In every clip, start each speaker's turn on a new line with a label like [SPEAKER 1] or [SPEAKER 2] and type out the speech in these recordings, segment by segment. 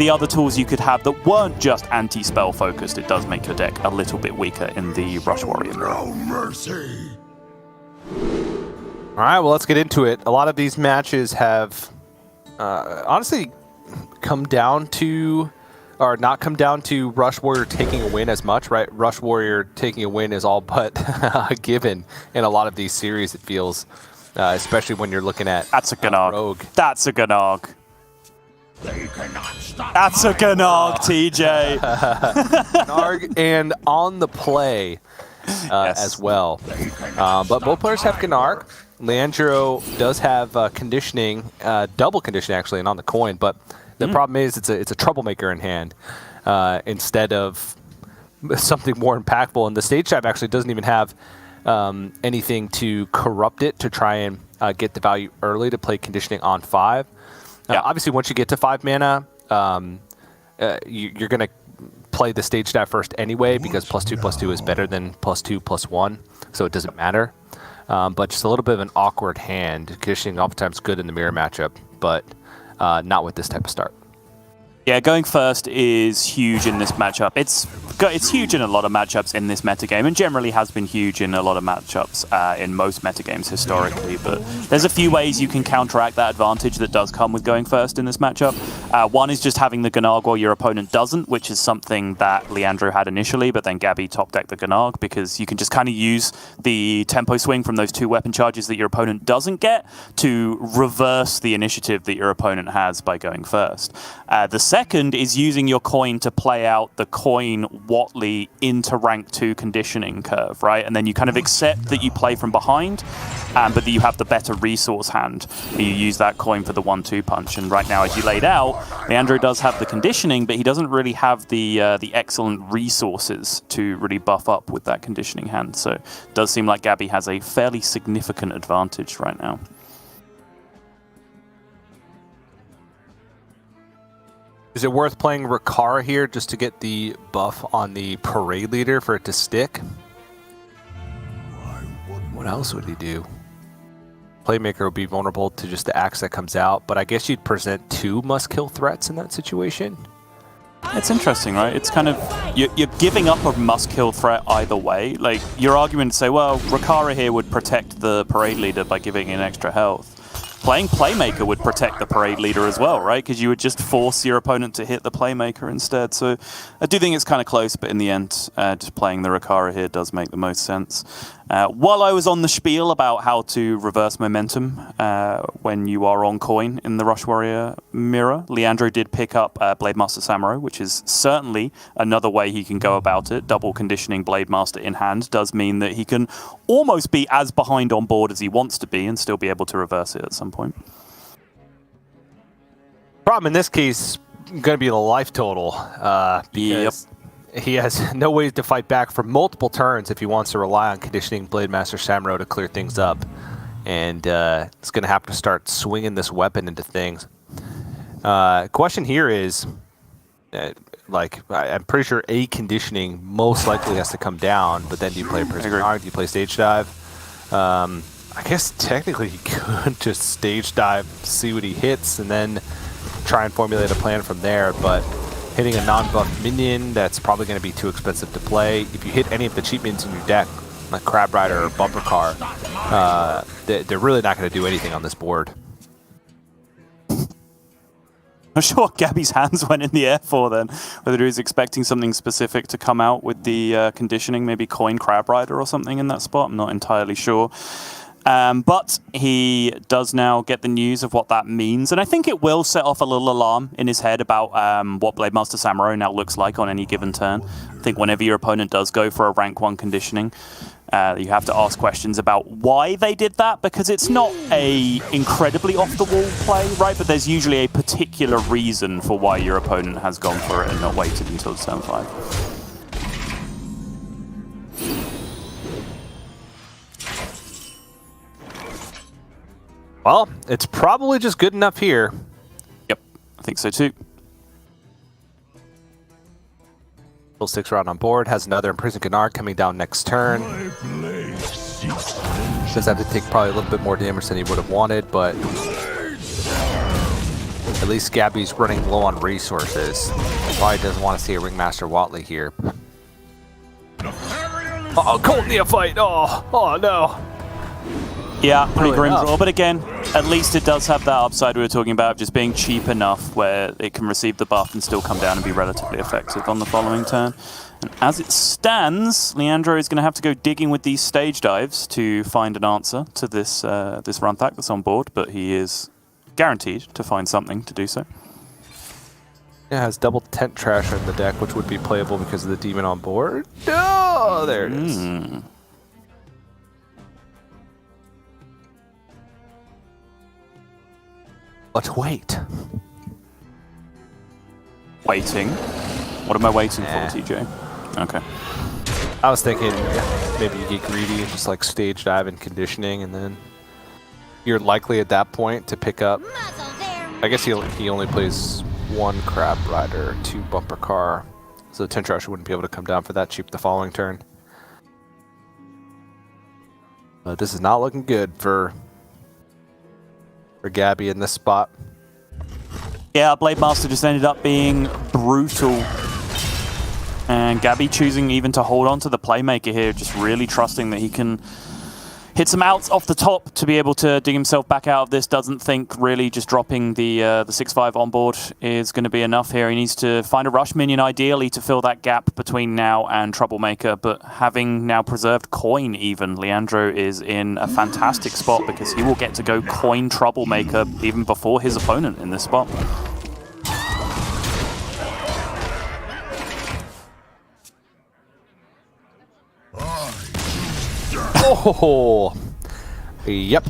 [SPEAKER 1] the other tools you could have that weren't just anti-spell focused, it does make your deck a little bit weaker in the Rush Warrior.
[SPEAKER 2] No mercy.
[SPEAKER 3] All right, well, let's get into it. A lot of these matches have honestly come down to, or not come down to Rush Warrior taking a win as much, right? Rush Warrior taking a win is all but a given in a lot of these series, it feels, especially when you're looking at
[SPEAKER 1] That's a Gnog.
[SPEAKER 3] Rogue.
[SPEAKER 1] That's a Gnog.
[SPEAKER 2] They cannot stop.
[SPEAKER 1] That's a Gnog, TJ.
[SPEAKER 3] Gnarg and on the play as well. But both players have Gnarg. Leandro does have conditioning, double conditioning actually, and on the coin, but the problem is it's a troublemaker in hand instead of something more impactful. And the stage dive actually doesn't even have anything to corrupt it to try and get the value early to play conditioning on 5. Obviously, once you get to 5 mana, you're going to play the stage dive first anyway because +2/+2 is better than +2/+1, so it doesn't matter. But just a little bit of an awkward hand. Conditioning oftentimes good in the mirror matchup, but not with this type of start.
[SPEAKER 1] Yeah, going first is huge in this matchup. It's huge in a lot of matchups in this metagame, and generally has been huge in a lot of matchups in most metagames historically. But there's a few ways you can counteract that advantage that does come with going first in this matchup. One is just having the Gnarg while your opponent doesn't, which is something that Leandro had initially, but then Gaby top-decked the Gnarg because you can just kind of use the tempo swing from those 2 weapon charges that your opponent doesn't get to reverse the initiative that your opponent has by going first. The second is using your coin to play out the coin Watley into rank 2 conditioning curve, right? And then you kind of accept that you play from behind, but that you have the better resource hand. And you use that coin for the 1-2 punch. And right now, as you laid out, Leandro does have the conditioning, but he doesn't really have the excellent resources to really buff up with that conditioning hand. So it does seem like Gaby has a fairly significant advantage right now.
[SPEAKER 3] Is it worth playing Rakara here just to get the buff on the parade leader for it to stick? What else would he do? Playmaker would be vulnerable to just the axe that comes out, but I guess you'd present 2 must-kill threats in that situation.
[SPEAKER 1] It's interesting, right? It's kind of, you're giving up a must-kill threat either way. Like, your argument to say, well, Rakara here would protect the parade leader by giving it extra health. Playing Playmaker would protect the parade leader as well, right? Because you would just force your opponent to hit the Playmaker instead. So I do think it's kind of close, but in the end, just playing the Rakara here does make the most sense. While I was on the spiel about how to reverse momentum when you are on coin in the Rush Warrior mirror, Leandro did pick up Blademaster Samurai, which is certainly another way he can go about it. Double conditioning Blademaster in hand does mean that he can almost be as behind on board as he wants to be and still be able to reverse it at some point.
[SPEAKER 3] Problem in this case going to be the life total because he has no ways to fight back for multiple turns if he wants to rely on conditioning Blademaster Samurai to clear things up, and it's going to have to start swinging this weapon into things. Question here is, I'm pretty sure a conditioning most likely has to come down, but then do you play Prison Guard, do you play Stage Dive? I guess technically he could just Stage Dive, see what he hits, and then try and formulate a plan from there, but hitting a non-buff minion, that's probably going to be too expensive to play. If you hit any of the cheap minions in your deck, like Crab Rider or Bumper Car, they're really not going to do anything on this board.
[SPEAKER 1] I'm sure what Gaby's hands went in the air for then, whether he was expecting something specific to come out with the conditioning, maybe Coin Crab Rider or something in that spot, I'm not entirely sure. But he does now get the news of what that means, and I think it will set off a little alarm in his head about what Blademaster Samurai now looks like on any given turn. I think whenever your opponent does go for a rank 1 conditioning, you have to ask questions about why they did that, because it's not a incredibly off-the-wall play, right? But there's usually a particular reason for why your opponent has gone for it and not waited until turn 5.
[SPEAKER 3] Well, it's probably just good enough here.
[SPEAKER 1] Yep, I think so too.
[SPEAKER 3] Still 6 around on board, has another Imprisoned Gnarg coming down next turn. Does have to take probably a little bit more damage than he would have wanted, but At least Gaby's running low on resources. Probably doesn't want to see a Ringmaster Watley here. Uh-oh, Colt Neophyte! Oh no!
[SPEAKER 1] Yeah, pretty
[SPEAKER 3] Really
[SPEAKER 1] grim
[SPEAKER 3] enough.
[SPEAKER 1] draw, but again, at least it does have that upside we were talking about, just being cheap enough where it can receive the buff and still come down and be relatively effective on the following turn. And as it stands, Leandro is going to have to go digging with these stage dives to find an answer to this this run attack that's on board, but he is guaranteed to find something to do so.
[SPEAKER 3] It has double Tent Trasher in the deck, which would be playable because of the demon on board. Oh, there it is. Let's wait.
[SPEAKER 1] Waiting? What am I waiting for, TJ? Okay.
[SPEAKER 3] I was thinking maybe you get greedy and just like stage dive and conditioning, and then you're likely at that point to pick up. I guess he only plays one Crab Rider, 2 Bumper Car, so the Tent Trasher wouldn't be able to come down for that cheap the following turn. But this is not looking good for Gaby in this spot.
[SPEAKER 1] Yeah, Blade Master just ended up being brutal. And Gaby choosing even to hold on to the Playmaker here, just really trusting that he can hit some outs off the top to be able to dig himself back out of this. Doesn't think really just dropping the 6/5 on board is going to be enough here. He needs to find a rush minion ideally to fill that gap between now and Troublemaker, but having now preserved coin even, Leandro is in a fantastic spot because he will get to go coin Troublemaker even before his opponent in this spot.
[SPEAKER 3] Oh, yep.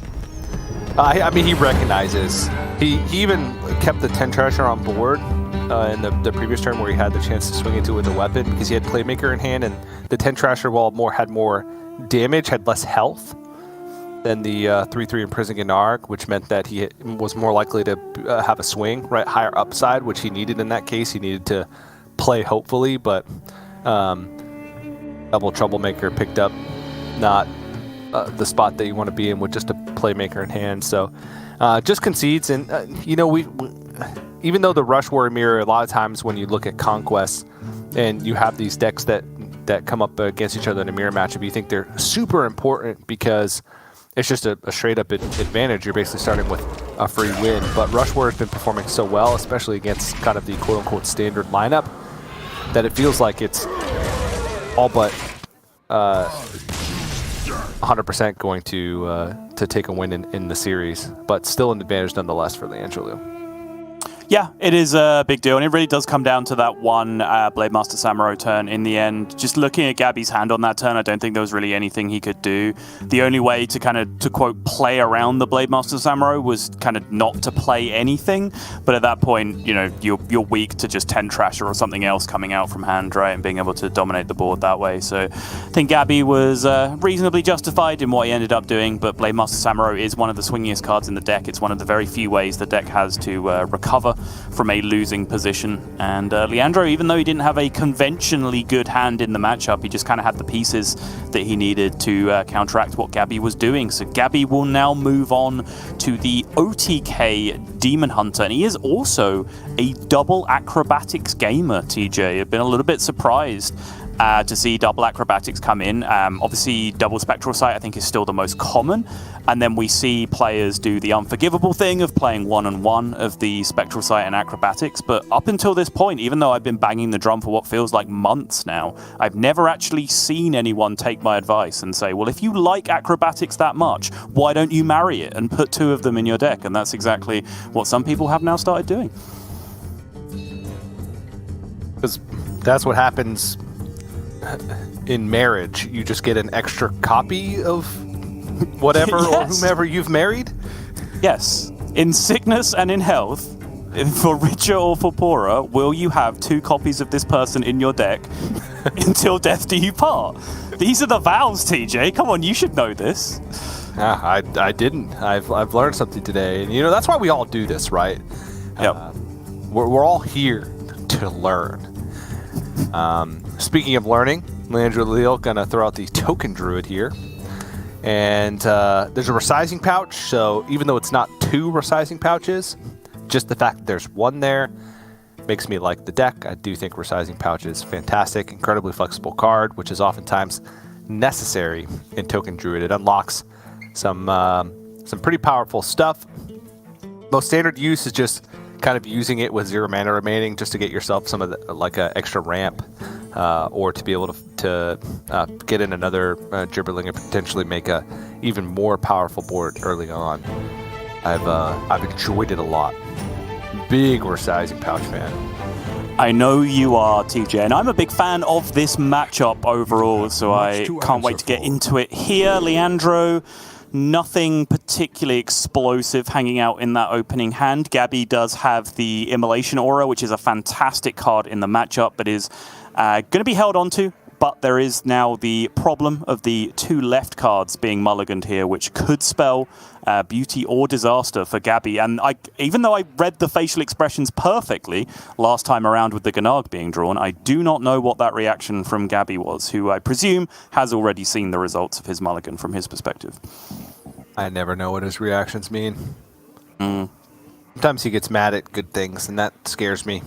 [SPEAKER 3] I mean, he recognizes. He even kept the Tent Trasher on board in the previous turn where he had the chance to swing into it with a weapon because he had Playmaker in hand, and the Tent Trasher, while had more damage, had less health than the 3/3 Imprisoned Gnarg, which meant that he was more likely to have a swing, right, higher upside, which he needed in that case. He needed to play hopefully, but double Troublemaker picked up not the spot that you want to be in with just a Playmaker in hand. So just concedes, and you know, we even though the Rush Warrior Mirror, a lot of times when you look at Conquest and you have these decks that come up against each other in a mirror matchup, you think they're super important because it's just a straight up advantage. You're basically starting with a free win. But Rush Warrior has been performing so well, especially against kind of the quote unquote standard lineup, that it feels like it's all but 100% going to take a win in the series, but still an advantage nonetheless for LeandroLeal.
[SPEAKER 1] Yeah, it is a big deal, and it really does come down to that one Blade Master Samuro turn in the end. Just looking at Gaby's hand on that turn, I don't think there was really anything he could do. The only way to kind of, to quote, play around the Blade Master Samuro was kind of not to play anything, but at that point, you know, you're weak to just Tent Trasher or something else coming out from hand, right, and being able to dominate the board that way. So I think Gaby was reasonably justified in what he ended up doing, but Blade Master Samuro is one of the swingiest cards in the deck. It's one of the very few ways the deck has to recover from a losing position, and Leandro, even though he didn't have a conventionally good hand in the matchup, he just kind of had the pieces that he needed to counteract what Gaby was doing. So Gaby will now move on to the OTK Demon Hunter, and he is also a double acrobatics gamer, TJ. I've been a little bit surprised to see double acrobatics come in. Obviously, double spectral sight I think is still the most common, and then we see players do the unforgivable thing of playing 1-on-1 of the spectral sight and acrobatics. But up until this point, even though I've been banging the drum for what feels like months now, I've never actually seen anyone take my advice and say, well, if you like acrobatics that much, why don't you marry it and put 2 of them in your deck? And that's exactly what some people have now started doing.
[SPEAKER 3] Because that's what happens in marriage. You just get an extra copy of whatever
[SPEAKER 1] Yes.
[SPEAKER 3] or whomever you've married.
[SPEAKER 1] Yes. In sickness and in health, for richer or for poorer, will you have 2 copies of this person in your deck until death do you part? These are the vows, TJ. Come on, you should know this.
[SPEAKER 3] I didn't. I've learned something today, and you know that's why we all do this, right?
[SPEAKER 1] Yep.
[SPEAKER 3] We're all here to learn. Speaking of learning, LeandroLeal gonna throw out the Token Druid here. And there's a resizing pouch, so even though it's not 2 resizing pouches, just the fact that there's one there makes me like the deck. I do think Resizing Pouch is fantastic, incredibly flexible card, which is oftentimes necessary in Token Druid. It unlocks some pretty powerful stuff. Most standard use is just kind of using it with 0 mana remaining just to get yourself some of the, like a extra ramp, or to be able to get in another Gibberling and potentially make a even more powerful board early on. I've enjoyed it a lot. Big Resizing Pouch fan.
[SPEAKER 1] I know you are, TJ, and I'm a big fan of this matchup overall, so I can't wait to get into it here. Leandro, nothing particularly explosive hanging out in that opening hand. Gaby does have the Immolation Aura, which is a fantastic card in the matchup, but is going to be held onto. But there is now the problem of the 2 left cards being mulliganed here, which could spell beauty or disaster for Gaby. And even though I read the facial expressions perfectly last time around with the Gnarg being drawn, I do not know what that reaction from Gaby was, who I presume has already seen the results of his mulligan from his perspective.
[SPEAKER 3] I never know what his reactions mean. Sometimes he gets mad at good things, and that scares me.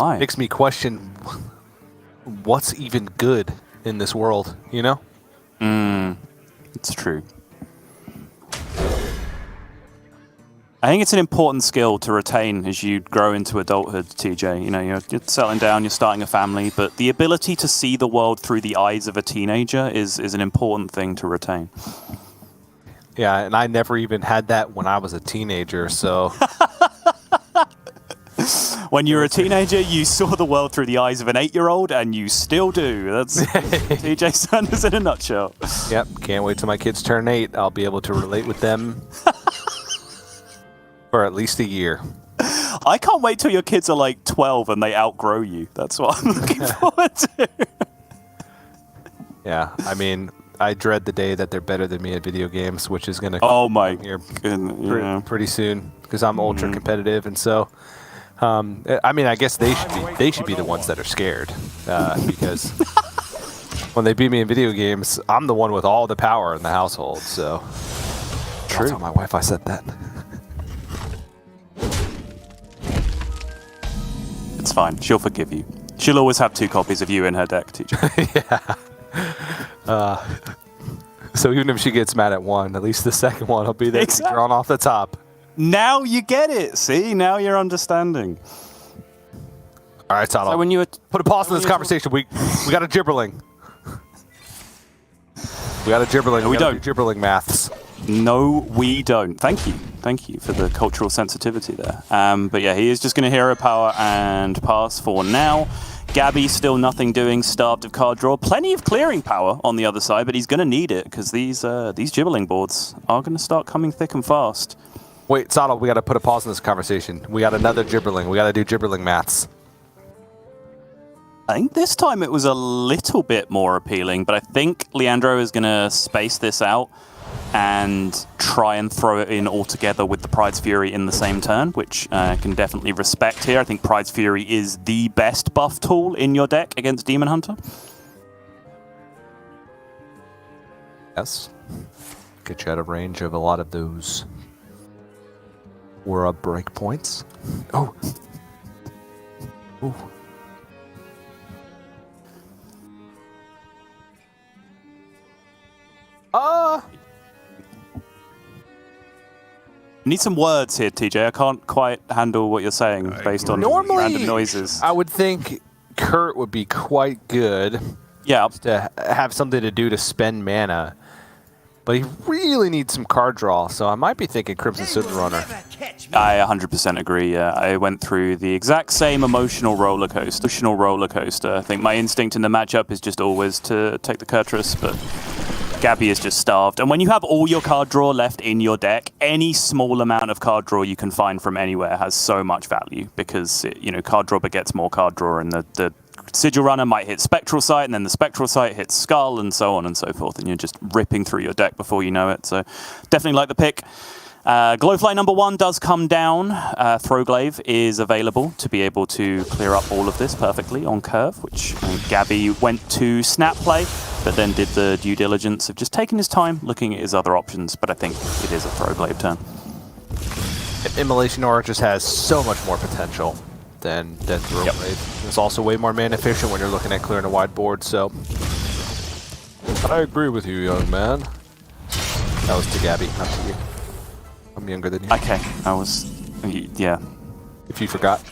[SPEAKER 3] Makes me question what's even good in this world, you know?
[SPEAKER 1] It's true. I think it's an important skill to retain as you grow into adulthood, TJ. You know, you're settling down, you're starting a family, but the ability to see the world through the eyes of a teenager is an important thing to retain.
[SPEAKER 3] Yeah, and I never even had that when I was a teenager, so...
[SPEAKER 1] When you were a teenager, you saw the world through the eyes of an 8-year-old, and you still do. That's TJ Sanders in a nutshell.
[SPEAKER 3] Yep, can't wait till my kids turn 8. I'll be able to relate with them for at least a year.
[SPEAKER 1] I can't wait till your kids are like 12 and they outgrow you. That's what I'm looking forward to.
[SPEAKER 3] Yeah, I mean, I dread the day that they're better than me at video games, which is going to
[SPEAKER 1] come
[SPEAKER 3] here
[SPEAKER 1] goodness,
[SPEAKER 3] pretty soon, because I'm ultra competitive, and so... I mean, I guess they should be the ones that are scared, because when they beat me in video games, I'm the one with all the power in the household. So, true. I'll tell my wife I said that.
[SPEAKER 1] It's fine. She'll forgive you. She'll always have 2 copies of you in her deck, TJ.
[SPEAKER 3] Yeah. So even if she gets mad at one, at least the second one will be there drawn off the top.
[SPEAKER 1] Now you get it. See, now you're understanding.
[SPEAKER 3] All right, Toto.
[SPEAKER 1] So when you
[SPEAKER 3] put a pause in this conversation. We got a Gibberling. We got a Gibberling. We don't do Gibberling maths.
[SPEAKER 1] No, we don't. Thank you for the cultural sensitivity there. But yeah, he is just going to hero power and pass for now. Gaby still nothing doing, starved of card draw. Plenty of clearing power on the other side, but he's going to need it because these Gibberling boards are going to start coming thick and fast.
[SPEAKER 3] Wait, Sato, we got to put a pause in this conversation. We got another Gibberling. We got to do Gibberling maths.
[SPEAKER 1] I think this time it was a little bit more appealing, but I think Leandro is going to space this out and try and throw it in all together with the Pride's Fury in the same turn, which I can definitely respect here. I think Pride's Fury is the best buff tool in your deck against Demon Hunter.
[SPEAKER 3] Yes. Get you out of range of a lot of those Aura breakpoints. Oh. Ooh.
[SPEAKER 1] Need some words here, TJ. I can't quite handle what you're saying based on random noises.
[SPEAKER 3] I would think Kurt would be quite good.
[SPEAKER 1] Yeah.
[SPEAKER 3] To have something to do to spend mana. But he really needs some card draw, so I might be thinking Crimson Citadel Runner.
[SPEAKER 1] I 100% agree, yeah. I went through the exact same emotional roller coaster. I think my instinct in the matchup is just always to take the Kurtrus, but Gaby is just starved. And when you have all your card draw left in your deck, any small amount of card draw you can find from anywhere has so much value because, card draw begets more card draw, and the Sigil Runner might hit Spectral Sight, and then the Spectral Sight hits Skull, and so on and so forth, and you're just ripping through your deck before you know it. So definitely like the pick. Glowfly number 1 does come down. Throwglaive is available to be able to clear up all of this perfectly on curve, which Gaby went to snap play, but then did the due diligence of just taking his time, looking at his other options, but I think it is a Throwglaive turn.
[SPEAKER 3] Immolation Aura just has so much more potential than Throw Blade. It's also way more mana efficient when you're looking at clearing a wide board, so... I agree with you, young man. That was to Gaby, not to you. I'm younger than you.
[SPEAKER 1] Okay, I was... yeah.
[SPEAKER 3] If you forgot.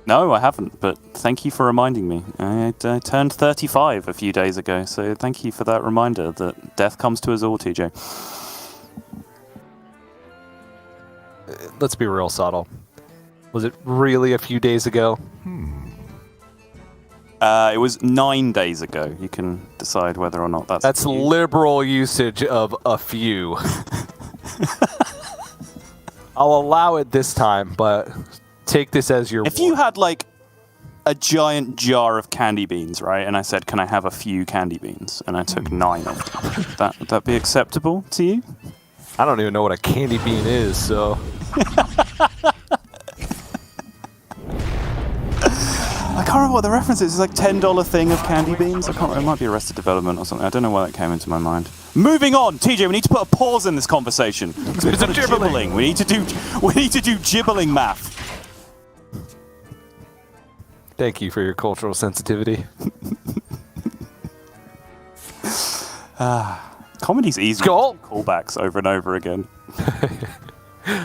[SPEAKER 1] No, I haven't, but thank you for reminding me. I turned 35 a few days ago, so thank you for that reminder that death comes to us all, TJ.
[SPEAKER 3] Let's be real, Subtle. Was it really a few days ago?
[SPEAKER 1] It was 9 days ago. You can decide whether or not that's
[SPEAKER 3] liberal usage of a few. I'll allow it this time, but take this as your
[SPEAKER 1] If you had, like, a giant jar of candy beans, right, and I said, can I have a few candy beans? And I took 9 of them. Would that be acceptable to you?
[SPEAKER 3] I don't even know what a candy bean is, so...
[SPEAKER 1] I can't remember what the reference is. It's like $10 thing of candy beans. I can't remember. It might be Arrested Development or something. I don't know why that came into my mind. Moving on, TJ. We need to put a pause in this conversation. It's a gibbling. We need to do gibbling math.
[SPEAKER 3] Thank you for your cultural sensitivity.
[SPEAKER 1] Comedy's easy. Callbacks over and over again.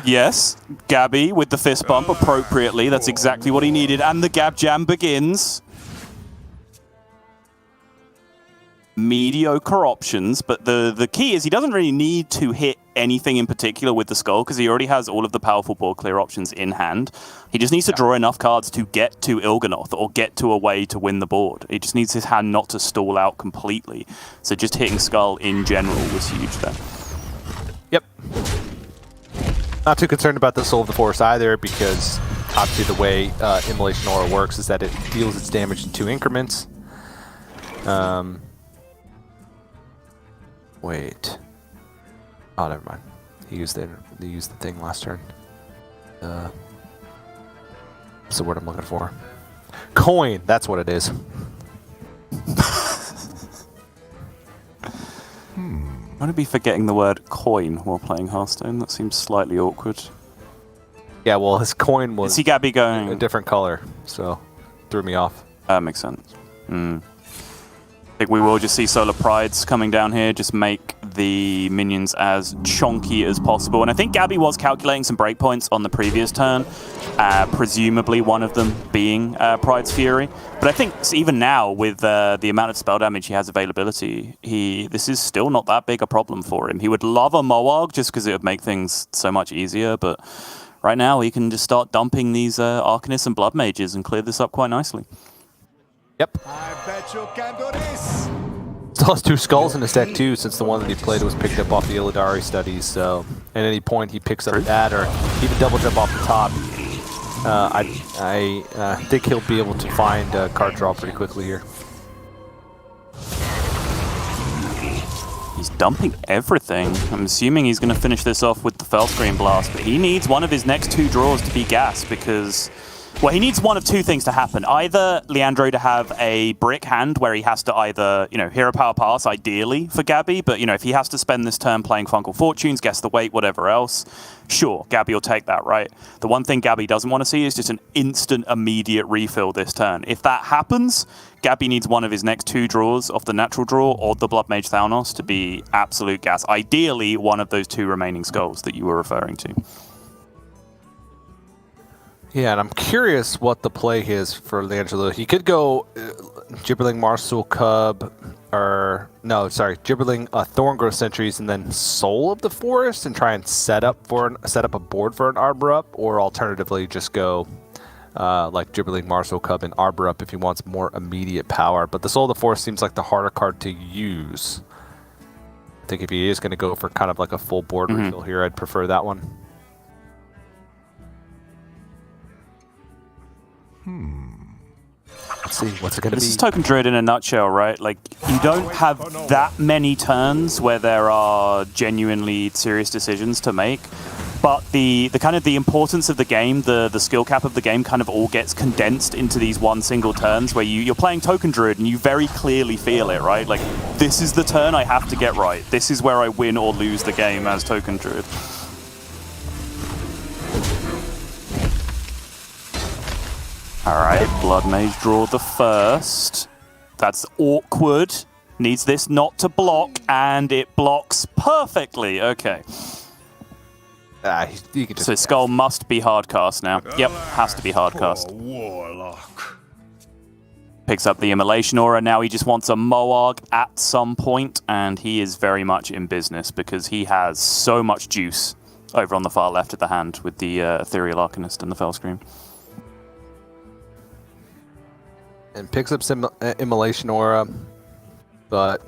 [SPEAKER 1] Yes, Gaby with the fist bump appropriately. That's exactly what he needed. And the Gab Jam begins. Mediocre options, but the key is he doesn't really need to hit anything in particular with the skull because he already has all of the powerful board clear options in hand. He just needs to draw enough cards to get to Il'gynoth or get to a way to win the board. He just needs his hand not to stall out completely. So just hitting skull in general was huge there.
[SPEAKER 3] Yep. Not too concerned about the Soul of the Forest either because obviously the way Immolation Aura works is that it deals its damage in 2 increments. Wait. Oh, never mind. He used the thing last turn. What's the word I'm looking for? Coin. That's what it is.
[SPEAKER 1] I'm going to be forgetting the word coin while playing Hearthstone. That seems slightly awkward.
[SPEAKER 3] Yeah, well, his coin was
[SPEAKER 1] See Gaby going
[SPEAKER 3] a different color, so threw me off.
[SPEAKER 1] That makes sense. I think we will just see Solar Prides coming down here, just make the minions as chonky as possible. And I think Gaby was calculating some breakpoints on the previous turn, presumably one of them being Pride's Fury. But I think even now, with the amount of spell damage he has availability, this is still not that big a problem for him. He would love a Moarg just because it would make things so much easier, but right now he can just start dumping these Arcanists and Blood Mages and clear this up quite nicely.
[SPEAKER 3] Yep.
[SPEAKER 2] I bet you can do this.
[SPEAKER 3] Still has 2 skulls in his deck too, since the one that he played was picked up off the Illidari studies. So at any point he picks up that, or even double jump off the top. I think he'll be able to find a card draw pretty quickly here.
[SPEAKER 1] He's dumping everything. I'm assuming he's going to finish this off with the Fellscream Blast, but he needs one of his next 2 draws to be gas because... Well, he needs one of 2 things to happen. Either Leandro to have a brick hand where he has to either, Hero Power Pass, ideally, for Gaby, but, if he has to spend this turn playing Funkle Fortunes, guess the weight, whatever else, sure, Gaby will take that, right? The one thing Gaby doesn't want to see is just an instant, immediate refill this turn. If that happens, Gaby needs one of his next 2 draws off the natural draw or the Blood Mage Thalnos to be absolute gas. Ideally, one of those 2 remaining skulls that you were referring to.
[SPEAKER 3] Yeah, and I'm curious what the play is for LeandroLeal. He could go Gibberling Marsual Cub, Gibberling Thorngrowth Sentries, and then Soul of the Forest, and try and set up a board for an Arbor Up, or alternatively just go like Gibberling Marsual Cub and Arbor Up if he wants more immediate power. But the Soul of the Forest seems like the harder card to use. I think if he is going to go for kind of like a full board refill here, I'd prefer that one. Let's see, what's it going to be?
[SPEAKER 1] This is Token Druid in a nutshell, right? Like, you don't have that many turns where there are genuinely serious decisions to make, but the kind of the importance of the game, the skill cap of the game kind of all gets condensed into these one single turns where you're playing Token Druid and you very clearly feel it, right? Like, this is the turn I have to get right. This is where I win or lose the game as Token Druid. All right, Blood Mage draw the first. That's awkward. Needs this not to block, and it blocks perfectly. Okay.
[SPEAKER 3] You can just
[SPEAKER 1] So Skull must be hardcast now. Yep, has to be hardcast.
[SPEAKER 2] Warlock.
[SPEAKER 1] Picks up the Immolation Aura. Now he just wants a Moarg at some point, and he is very much in business because he has so much juice over on the far left of the hand with the Ethereal Arcanist and the Fellscream.
[SPEAKER 3] and picks up some Immolation Aura, but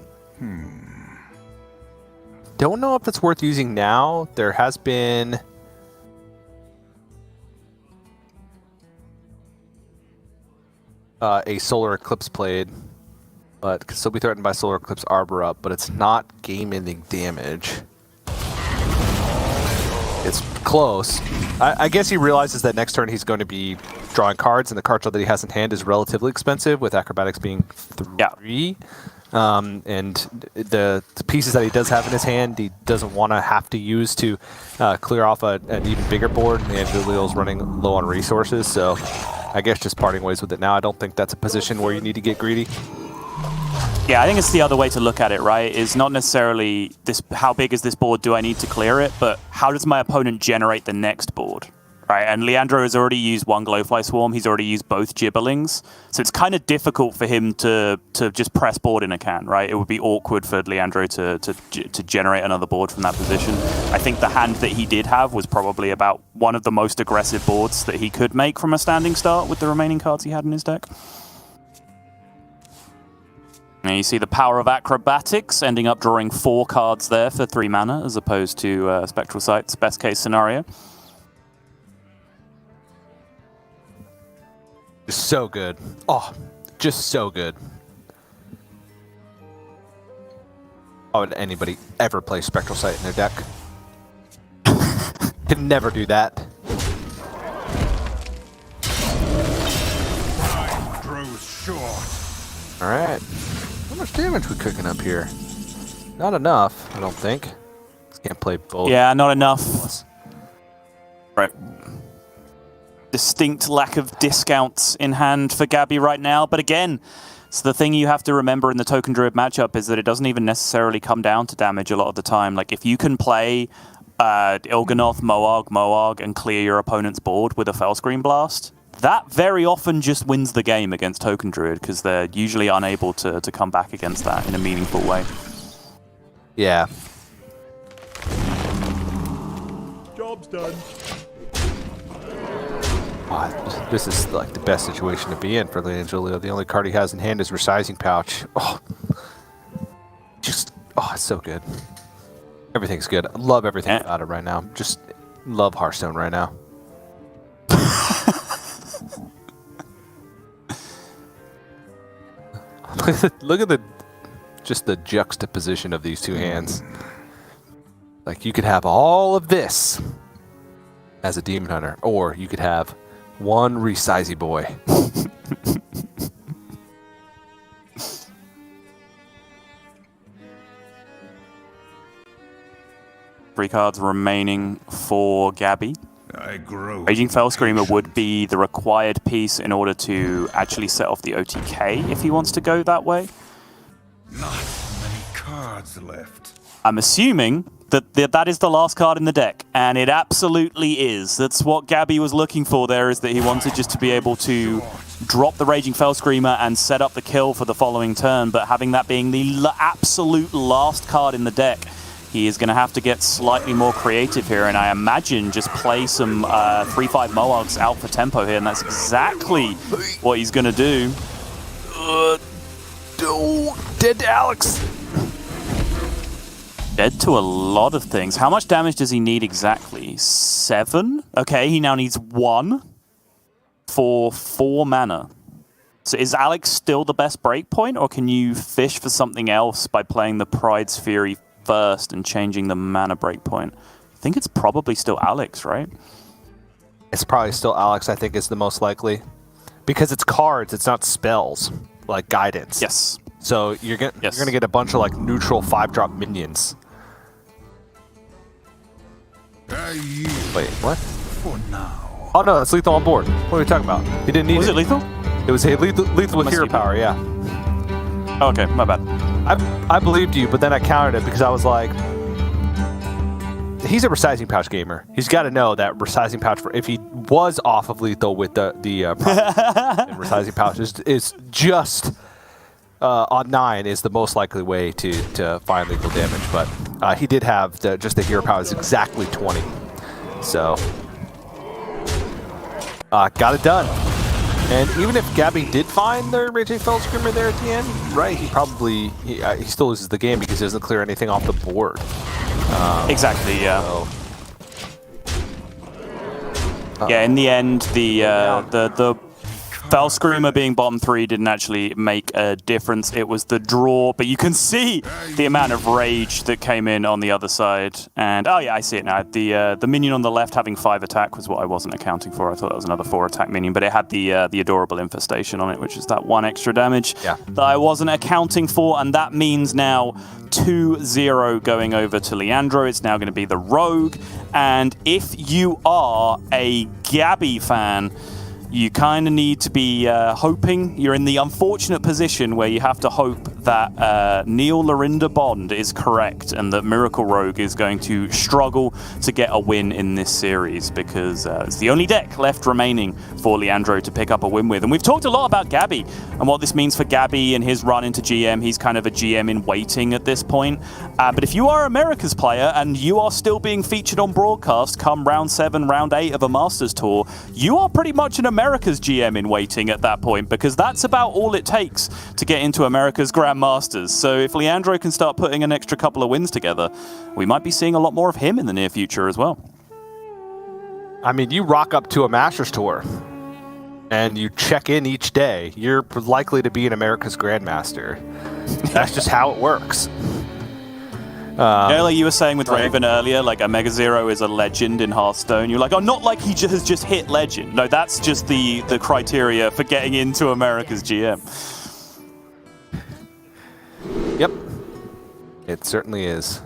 [SPEAKER 3] don't know if it's worth using now. There has been a Solar Eclipse played, but could still be threatened by Solar Eclipse Arbor up, but it's not game-ending damage. It's close. I guess he realizes that next turn he's going to be drawing cards, and the card draw that he has in hand is relatively expensive, with Acrobatics being 3. And the pieces that he does have in his hand, he doesn't want to have to use to clear off an even bigger board. And LeandroLeal's running low on resources, so I guess just parting ways with it now. I don't think that's a position where you need to get greedy.
[SPEAKER 1] Yeah, I think it's the other way to look at it, right? Is not necessarily this, how big is this board, do I need to clear it, but how does my opponent generate the next board, right? And Leandro has already used one Glowfly Swarm, he's already used both Gibberlings, so it's kind of difficult for him to just press board in a can, right? It would be awkward for Leandro to generate another board from that position. I think the hand that he did have was probably about one of the most aggressive boards that he could make from a standing start with the remaining cards he had in his deck. Now you see the power of Acrobatics, ending up drawing 4 cards there for 3 mana, as opposed to Spectral Sight's best case scenario.
[SPEAKER 3] Just so good. Oh, just so good. Why would anybody ever play Spectral Sight in their deck? Could never do that.
[SPEAKER 2] Time grows short.
[SPEAKER 3] Alright. How much damage we cooking up here? Not enough, I don't think. Can't play both.
[SPEAKER 1] Yeah, not enough. Right. Distinct lack of discounts in hand for Gaby right now, but again, so the thing you have to remember in the Token Druid matchup is that it doesn't even necessarily come down to damage a lot of the time. Like, if you can play Il'gynoth, Moarg, and clear your opponent's board with a Fellscream Blast, that very often just wins the game against Token Druid, because they're usually unable to come back against that in a meaningful way.
[SPEAKER 3] Yeah.
[SPEAKER 2] Job's done.
[SPEAKER 3] Oh, this is like the best situation to be in for LeandroLeal. The only card he has in hand is Resizing Pouch. Oh, just, oh, it's so good. Everything's good. I love everything about it right now. Just love Hearthstone right now. Look at the just the juxtaposition of these two hands. Like, you could have all of this as a Demon Hunter, or you could have one Resizy boy.
[SPEAKER 1] 3 cards remaining for Gaby.
[SPEAKER 2] I grow.
[SPEAKER 1] Raging Fellscreamer would be the required piece in order to actually set off the OTK if he wants to go that way.
[SPEAKER 2] Not many cards left.
[SPEAKER 1] I'm assuming that that is the last card in the deck, and it absolutely is. That's what Gaby was looking for there, is that he wanted just to be able to drop the Raging Fellscreamer and set up the kill for the following turn, but having that being the absolute last card in the deck, he is going to have to get slightly more creative here, and I imagine just play some 3/5 Moargs out for tempo here, and that's exactly what he's going to do.
[SPEAKER 3] Dead to Alex.
[SPEAKER 1] Dead to a lot of things. How much damage does he need exactly? 7? Okay, he now needs 1 for 4 mana. So is Alex still the best breakpoint, or can you fish for something else by playing the Pride's Fury first and changing the mana breakpoint? I think it's probably still Alex, right?
[SPEAKER 3] It's probably still Alex, I think, is the most likely. Because it's cards, it's not spells, like Guidance.
[SPEAKER 1] Yes.
[SPEAKER 3] So you're gonna get a bunch of like neutral 5-drop minions.
[SPEAKER 2] I yield
[SPEAKER 3] Wait, what?
[SPEAKER 2] for now.
[SPEAKER 3] Oh no, it's lethal on board. What are we talking about? He didn't need
[SPEAKER 1] Was it lethal?
[SPEAKER 3] It was lethal with
[SPEAKER 1] Must
[SPEAKER 3] hero
[SPEAKER 1] be.
[SPEAKER 3] power, yeah.
[SPEAKER 1] Oh, okay, my bad.
[SPEAKER 3] I believed you, but then I countered it because I was like, he's a resizing pouch gamer. He's got to know that resizing pouch, if he was off of lethal with the resizing pouch, is just on 9 is the most likely way to find lethal damage. But he did have just the hero power is exactly 20. So, got it done. And even if Gaby did find the Raging Fell Screamer there at the end, right, he still loses the game because he doesn't clear anything off the board.
[SPEAKER 1] Exactly, yeah.
[SPEAKER 3] So,
[SPEAKER 1] yeah, in the end, the Fell Screamer being bottom 3 didn't actually make a difference. It was the draw, but you can see the amount of rage that came in on the other side. And oh yeah, I see it now. The minion on the left having 5 attack was what I wasn't accounting for. I thought that was another 4 attack minion, but it had the adorable infestation on it, which is that 1 extra damage that I wasn't accounting for, and that means now 2-0 going over to Leandro. It's now going to be the Rogue, and if you are a Gaby fan, you kind of need to be hoping. You're in the unfortunate position where you have to hope that Neil Lorinda Bond is correct and that Miracle Rogue is going to struggle to get a win in this series, because it's the only deck left remaining for Leandro to pick up a win with. And we've talked a lot about Gaby and what this means for Gaby and his run into GM. He's kind of a GM in waiting at this point. But if you are America's player and you are still being featured on broadcast come round 7, round 8 of a Masters Tour, you are pretty much an America's GM in waiting at that point, because that's about all it takes to get into America's Grand Masters. So if Leandro can start putting an extra couple of wins together, we might be seeing a lot more of him in the near future as well.
[SPEAKER 3] I mean, you rock up to a Masters Tour and you check in each day, you're likely to be an America's Grandmaster. That's just how it works.
[SPEAKER 1] Like you were saying with Raven earlier, like a Mega Zero is a legend in Hearthstone. You're like, oh, not like he has just hit legend. No, that's just the criteria for getting into America's GM.
[SPEAKER 3] Yep. It certainly is.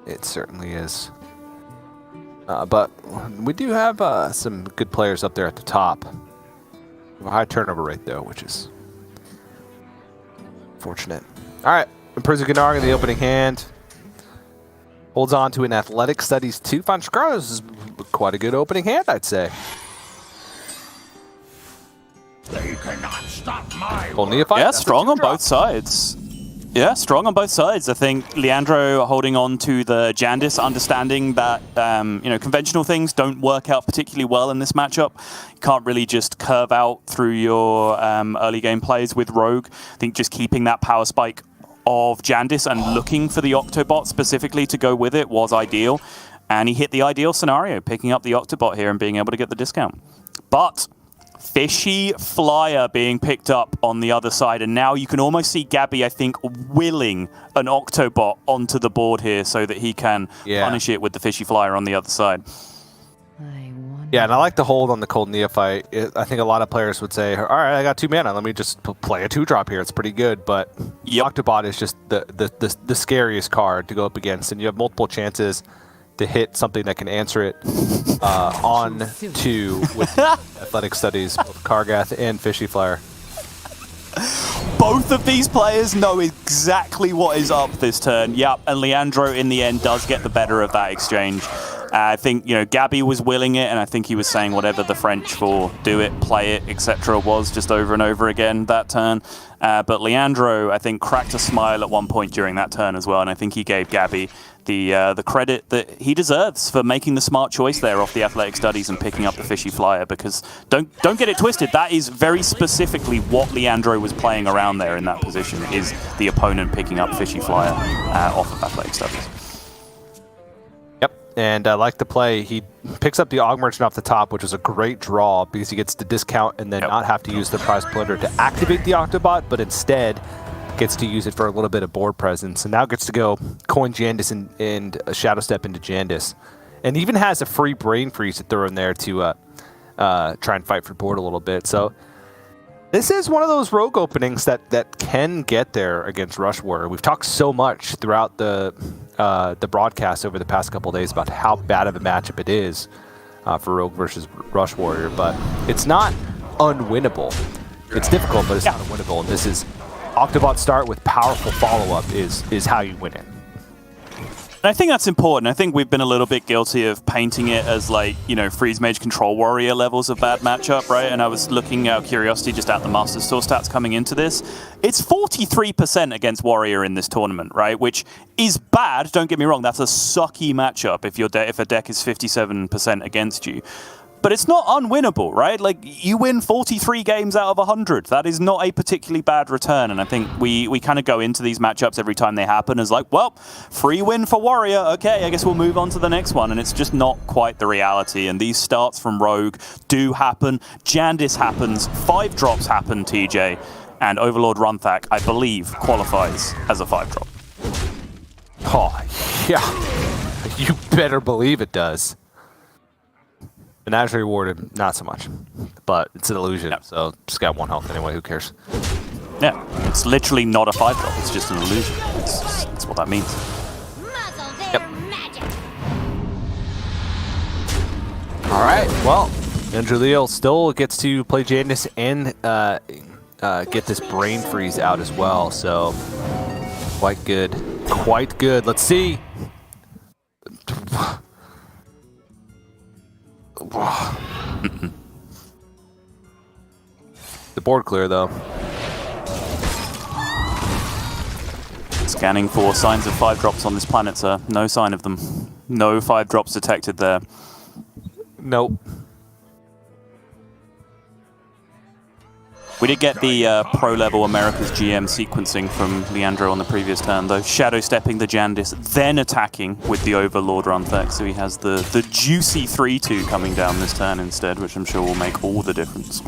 [SPEAKER 3] It certainly is. But we do have some good players up there at the top. A high turnover rate, though, which is fortunate. All right. Imprison Gennard in the opening hand. Holds on to an Athletic Studies 2. Finds Scars is quite a good opening hand, I'd say.
[SPEAKER 2] They cannot stop my
[SPEAKER 3] Cold Neophyte.
[SPEAKER 1] Yeah, strong on both sides. Yeah, strong on both sides. I think Leandro holding on to the Jandis, understanding that conventional things don't work out particularly well in this matchup. You can't really just curve out through your early game plays with Rogue. I think just keeping that power spike of Jandis and looking for the Octobot specifically to go with it was ideal. And he hit the ideal scenario, picking up the Octobot here and being able to get the discount. But Fishy Flyer being picked up on the other side, and now you can almost see Gaby, I think, willing an Octobot onto the board here so that he can punish it with the Fishy Flyer on the other side.
[SPEAKER 3] Yeah, and I like the hold on the Cold Neophyte. I think a lot of players would say, all right, I got 2 mana. Let me just play a 2-drop here. It's pretty good. But Octobot is just the scariest card to go up against. And you have multiple chances to hit something that can answer it on 2 with Athletic Studies, both Kargath and Fishy Flyer.
[SPEAKER 1] Both of these players know exactly what is up this turn. Yep, and Leandro in the end does get the better of that exchange. I think, Gaby was willing it, and I think he was saying whatever the French for do it, play it, etc. was just over and over again that turn. But Leandro, I think, cracked a smile at one point during that turn as well, and I think he gave Gaby the credit that he deserves for making the smart choice there off the Athletic Studies and picking up the Fishy Flyer, because don't get it twisted, that is very specifically what Leandro was playing around there in that position, is the opponent picking up Fishy Flyer off of Athletic Studies.
[SPEAKER 3] And I like the play. He picks up the Og Merchant off the top, which was a great draw because he gets to discount and then not have to use the Prize Plunder to activate the Octobot, but instead gets to use it for a little bit of board presence. And now gets to go coin Jandis and Shadow Step into Jandis. And even has a free Brain Freeze to throw in there to try and fight for board a little bit. So this is one of those rogue openings that can get there against Rush Warrior. We've talked so much throughout the broadcast over the past couple of days about how bad of a matchup it is. for Rogue versus Rush Warrior, but it's not unwinnable. It's difficult, but it's not unwinnable. And this is Octobot start with powerful follow-up is how you win it.
[SPEAKER 1] And I think that's important. I think we've been a little bit guilty of painting it as like, you know, Freeze Mage Control Warrior levels of bad matchup, right? And I was looking out of curiosity just at the Master Store stats coming into this. It's 43% against Warrior in this tournament, right? Which is bad, don't get me wrong. That's a sucky matchup if a deck is 57% against you. But it's not unwinnable, right? Like, you win 43 games out of 100. That is not a particularly bad return. And I think we kind of go into these matchups every time they happen as like, well, free win for Warrior. Okay, I guess we'll move on to the next one. And it's just not quite the reality. And these starts from Rogue do happen. Jandis happens. 5 drops happen, TJ. And Overlord Runthak, I believe, qualifies as a 5-drop.
[SPEAKER 3] Oh, yeah. You better believe it does. Menagerie Rewarded, not so much. But it's an illusion, so just got 1 health anyway, who cares?
[SPEAKER 1] Yeah, it's literally not a 5-drop, it's just an illusion. That's what that means.
[SPEAKER 4] Yep.
[SPEAKER 3] Alright, well, LeandroLeal still gets to play Jandis and get this Brain Freeze out as well, so quite good. Quite good. Let's see. The board clear though.
[SPEAKER 1] Scanning for signs of 5-drops on this planet, sir. No sign of them. No 5-drops detected there.
[SPEAKER 3] Nope.
[SPEAKER 1] We did get the pro-level America's GM sequencing from Leandro on the previous turn, though. Shadow stepping the Jandis, then attacking with the Overlord Runthak, so he has the juicy 3-2 coming down this turn instead, which I'm sure will make all the difference.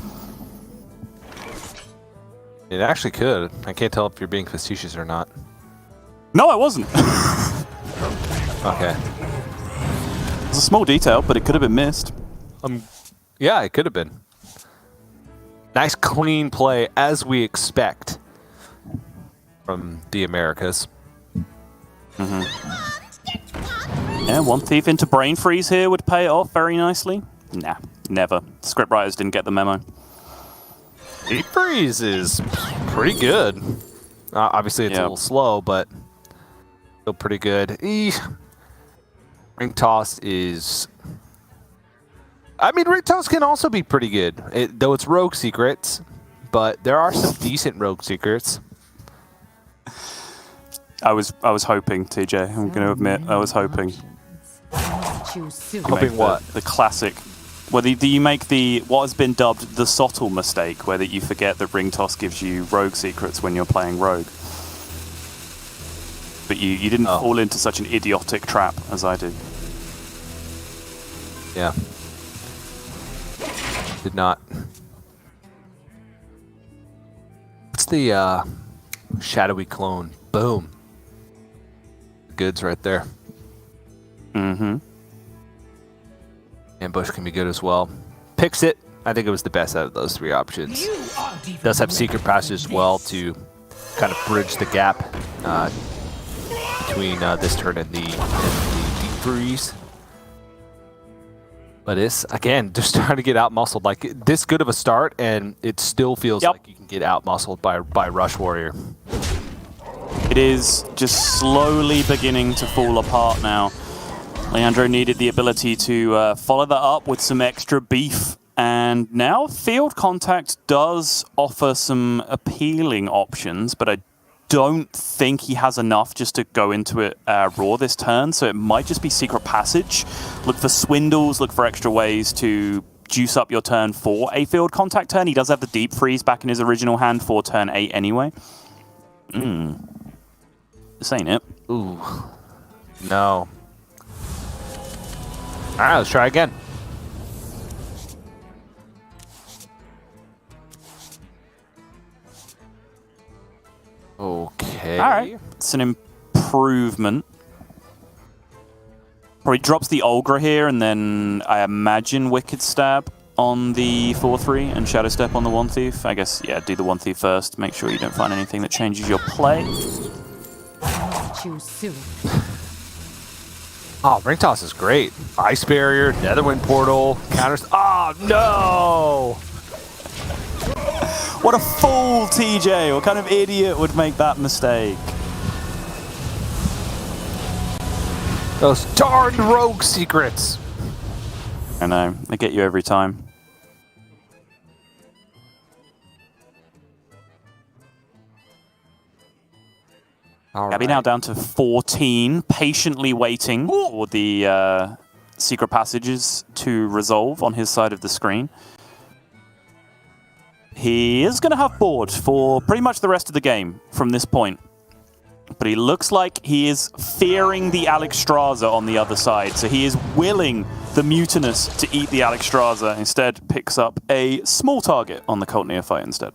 [SPEAKER 3] It actually could. I can't tell if you're being facetious or not.
[SPEAKER 1] No, I wasn't.
[SPEAKER 3] Okay.
[SPEAKER 1] It's a small detail, but it could have been missed.
[SPEAKER 3] Yeah, it could have been. Nice clean play, as we expect from the Americas.
[SPEAKER 1] Yeah, 1 Thief into Brain Freeze here would pay it off very nicely. Nah, never. Scriptwriters didn't get the memo.
[SPEAKER 3] Deep Freeze is pretty good. Obviously, it's a little slow, but still pretty good. Ring Toss is... I mean, Ring Toss can also be pretty good, though it's Rogue Secrets, but there are some decent Rogue Secrets.
[SPEAKER 1] I was hoping, TJ. I'm going to admit, I was hoping.
[SPEAKER 3] Hoping what?
[SPEAKER 1] The classic. Whether you make what has been dubbed the subtle mistake, where that you forget that Ring Toss gives you Rogue Secrets when you're playing Rogue. But you didn't fall into such an idiotic trap as I did.
[SPEAKER 3] Yeah. Did not. What's the shadowy clone? Boom. Goods right there.
[SPEAKER 1] Mm-hmm.
[SPEAKER 3] Ambush can be good as well. Picks it. I think it was the best out of those 3 options. Does have Secret Passage as well to kind of bridge the gap between this turn and the Deep Freeze. But it's, again, just trying to get out-muscled. Like, this good of a start, and it still feels like you can get out-muscled by Rush Warrior.
[SPEAKER 1] It is just slowly beginning to fall apart now. Leandro needed the ability to follow that up with some extra beef. And now Field Contact does offer some appealing options, but I don't think he has enough just to go into it raw this turn, so it might just be Secret Passage. Look for swindles, look for extra ways to juice up your turn for a Field Contact turn. He does have the Deep Freeze back in his original hand for turn 8 anyway. This ain't it.
[SPEAKER 3] Ooh. No. Alright, let's try again. Okay.
[SPEAKER 1] Alright. It's an improvement. Probably drops the Olgra here, and then I imagine Wicked Stab on the 4-3 and Shadow Step on the 1 Thief. I guess, yeah, do the 1 Thief first. Make sure you don't find anything that changes your play.
[SPEAKER 3] Oh, ring toss is great. Ice barrier, Netherwind portal, counters. Oh no!
[SPEAKER 1] What a fool, TJ! What kind of idiot would make that mistake?
[SPEAKER 3] Those darn rogue secrets.
[SPEAKER 1] I know, they get you every time. Gaby now down to 14, patiently waiting for the secret passages to resolve on his side of the screen. He is going to have board for pretty much the rest of the game from this point. But he looks like he is fearing the Alexstrasza on the other side. So he is willing the Mutinous to eat the Alexstrasza. Instead, picks up a small target on the Cult Neophyte instead.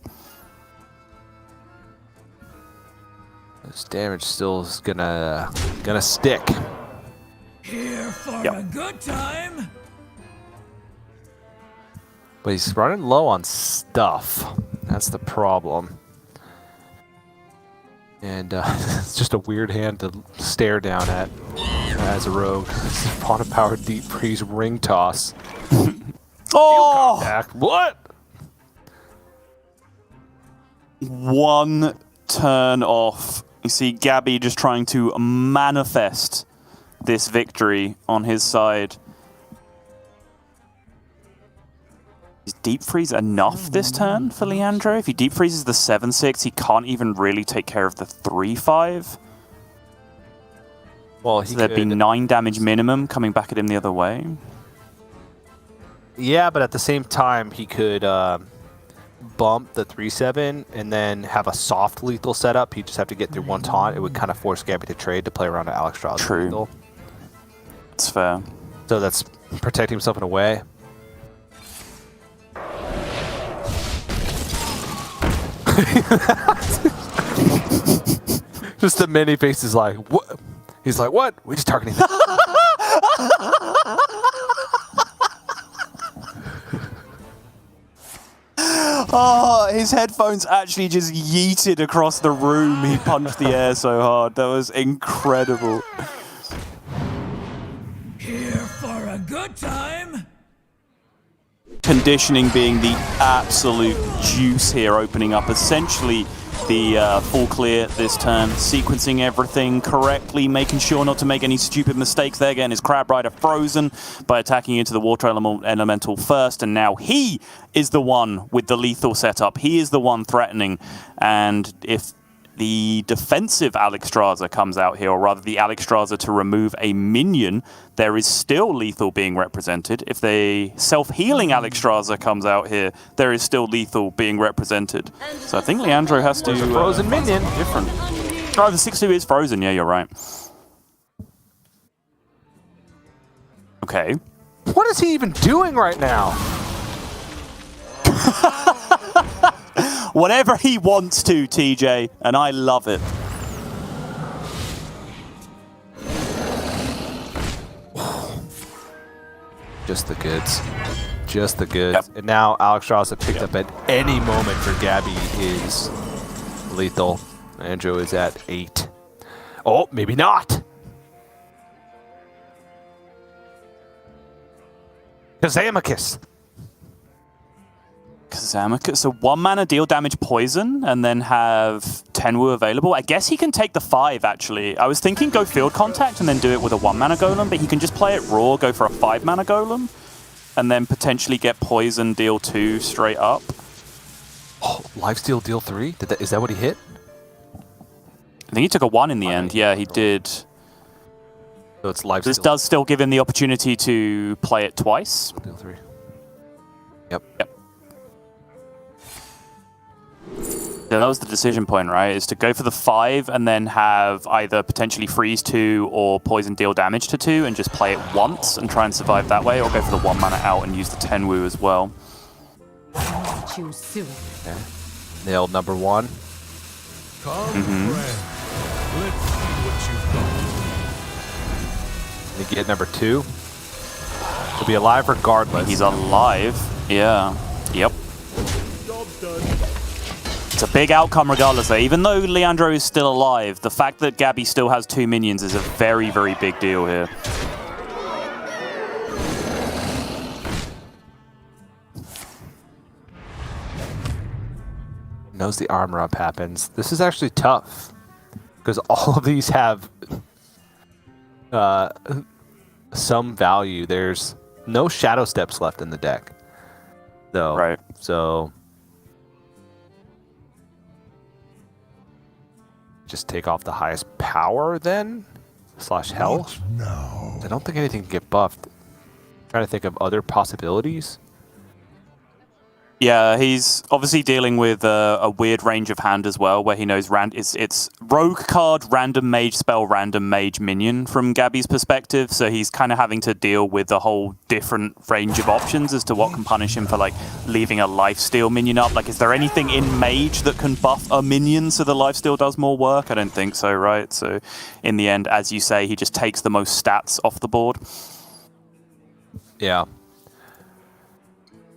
[SPEAKER 3] This damage still is gonna stick.
[SPEAKER 2] Here for a good time.
[SPEAKER 3] But he's running low on stuff. That's the problem. And it's just a weird hand to stare down at as a rogue. Fauna powered deep freeze ring toss.
[SPEAKER 1] Oh!
[SPEAKER 3] Contact. What?
[SPEAKER 1] One turn off. You see Gaby just trying to manifest this victory on his side. Is deep freeze enough this turn for Leandro? If he deep freezes the 7-6, he can't even really take care of the 3-5.
[SPEAKER 3] Well,
[SPEAKER 1] so there'd be 9 damage minimum coming back at him the other way.
[SPEAKER 3] Yeah, but at the same time, he could bump the 3-7 and then have a soft lethal setup. He'd just have to get through one taunt. It would kind of force Gaby to trade to play around an Alexstrasza.
[SPEAKER 1] True.
[SPEAKER 3] Lethal.
[SPEAKER 1] That's fair.
[SPEAKER 3] So that's protecting himself in a way. Just the mini face is like, what? He's like, what? We just targeting them.
[SPEAKER 1] Oh, his headphones actually just yeeted across the room. He punched the air so hard. That was incredible.
[SPEAKER 2] Here for a good time.
[SPEAKER 1] Conditioning being the absolute juice here, opening up essentially the full clear this turn, sequencing everything correctly, making sure not to make any stupid mistakes there, getting his Crab Rider frozen by attacking into the Water Elemental first, and now he is the one with the lethal setup. He is the one threatening, and if the defensive Alexstrasza comes out here, or rather the Alexstrasza to remove a minion, there is still lethal being represented. If the self-healing Alexstrasza comes out here, there is still lethal being represented. So I think Leandro has to...
[SPEAKER 3] frozen minion.
[SPEAKER 1] Different. Oh, the 6-2 is frozen. Yeah, you're right. Okay.
[SPEAKER 3] What is he even doing right now?
[SPEAKER 1] Whatever he wants to, TJ, and I love it.
[SPEAKER 3] Just the goods. Just the goods.
[SPEAKER 1] Yep.
[SPEAKER 3] And now Alexstrasza picked up at any moment for Gaby is lethal. Andrew is at 8. Oh, maybe not. Kazamikis.
[SPEAKER 1] Kazamika. So 1 mana, deal damage, poison, and then have Tenwu available. I guess he can take the 5, actually. I was thinking go field contact and then do it with a 1 mana golem, but he can just play it raw, go for a 5 mana golem, and then potentially get poison, deal 2 straight up.
[SPEAKER 3] Oh, lifesteal deal 3? Is that what he hit?
[SPEAKER 1] I think he took a 1 in the end. Yeah, he did.
[SPEAKER 3] So it's lifesteal.
[SPEAKER 1] This does still give him the opportunity to play it twice.
[SPEAKER 3] Deal 3. Yep.
[SPEAKER 1] Yep. So that was the decision point, right? Is to go for the 5 and then have either potentially freeze 2 or poison deal damage to 2 and just play it once and try and survive that way, or go for the 1 mana out and use the Tenwu as well.
[SPEAKER 4] Choose soon.
[SPEAKER 3] Okay. Nailed number 1.
[SPEAKER 2] Come, friend. Let's see what you've got.
[SPEAKER 3] You get number 2. He'll be alive regardless.
[SPEAKER 1] He's alive. Yeah. Yep.
[SPEAKER 2] Job done.
[SPEAKER 1] It's a big outcome regardless, though. Even though Leandro is still alive, the fact that Gaby still has 2 minions is a very, very big deal here.
[SPEAKER 3] knows the armor up happens. This is actually tough because all of these have some value. There's no shadow steps left in the deck, though.
[SPEAKER 1] Right.
[SPEAKER 3] So just take off the highest power then / health.
[SPEAKER 5] No.
[SPEAKER 3] I don't think anything can get buffed. Trying to think of other possibilities.
[SPEAKER 1] Yeah, he's obviously dealing with a weird range of hand as well, where he knows it's rogue card, random mage spell, random mage minion from Gaby's perspective. So he's kind of having to deal with a whole different range of options as to what can punish him for like leaving a lifesteal minion up. Like, is there anything in mage that can buff a minion so the lifesteal does more work? I don't think so, right? So in the end, as you say, he just takes the most stats off the board.
[SPEAKER 3] Yeah.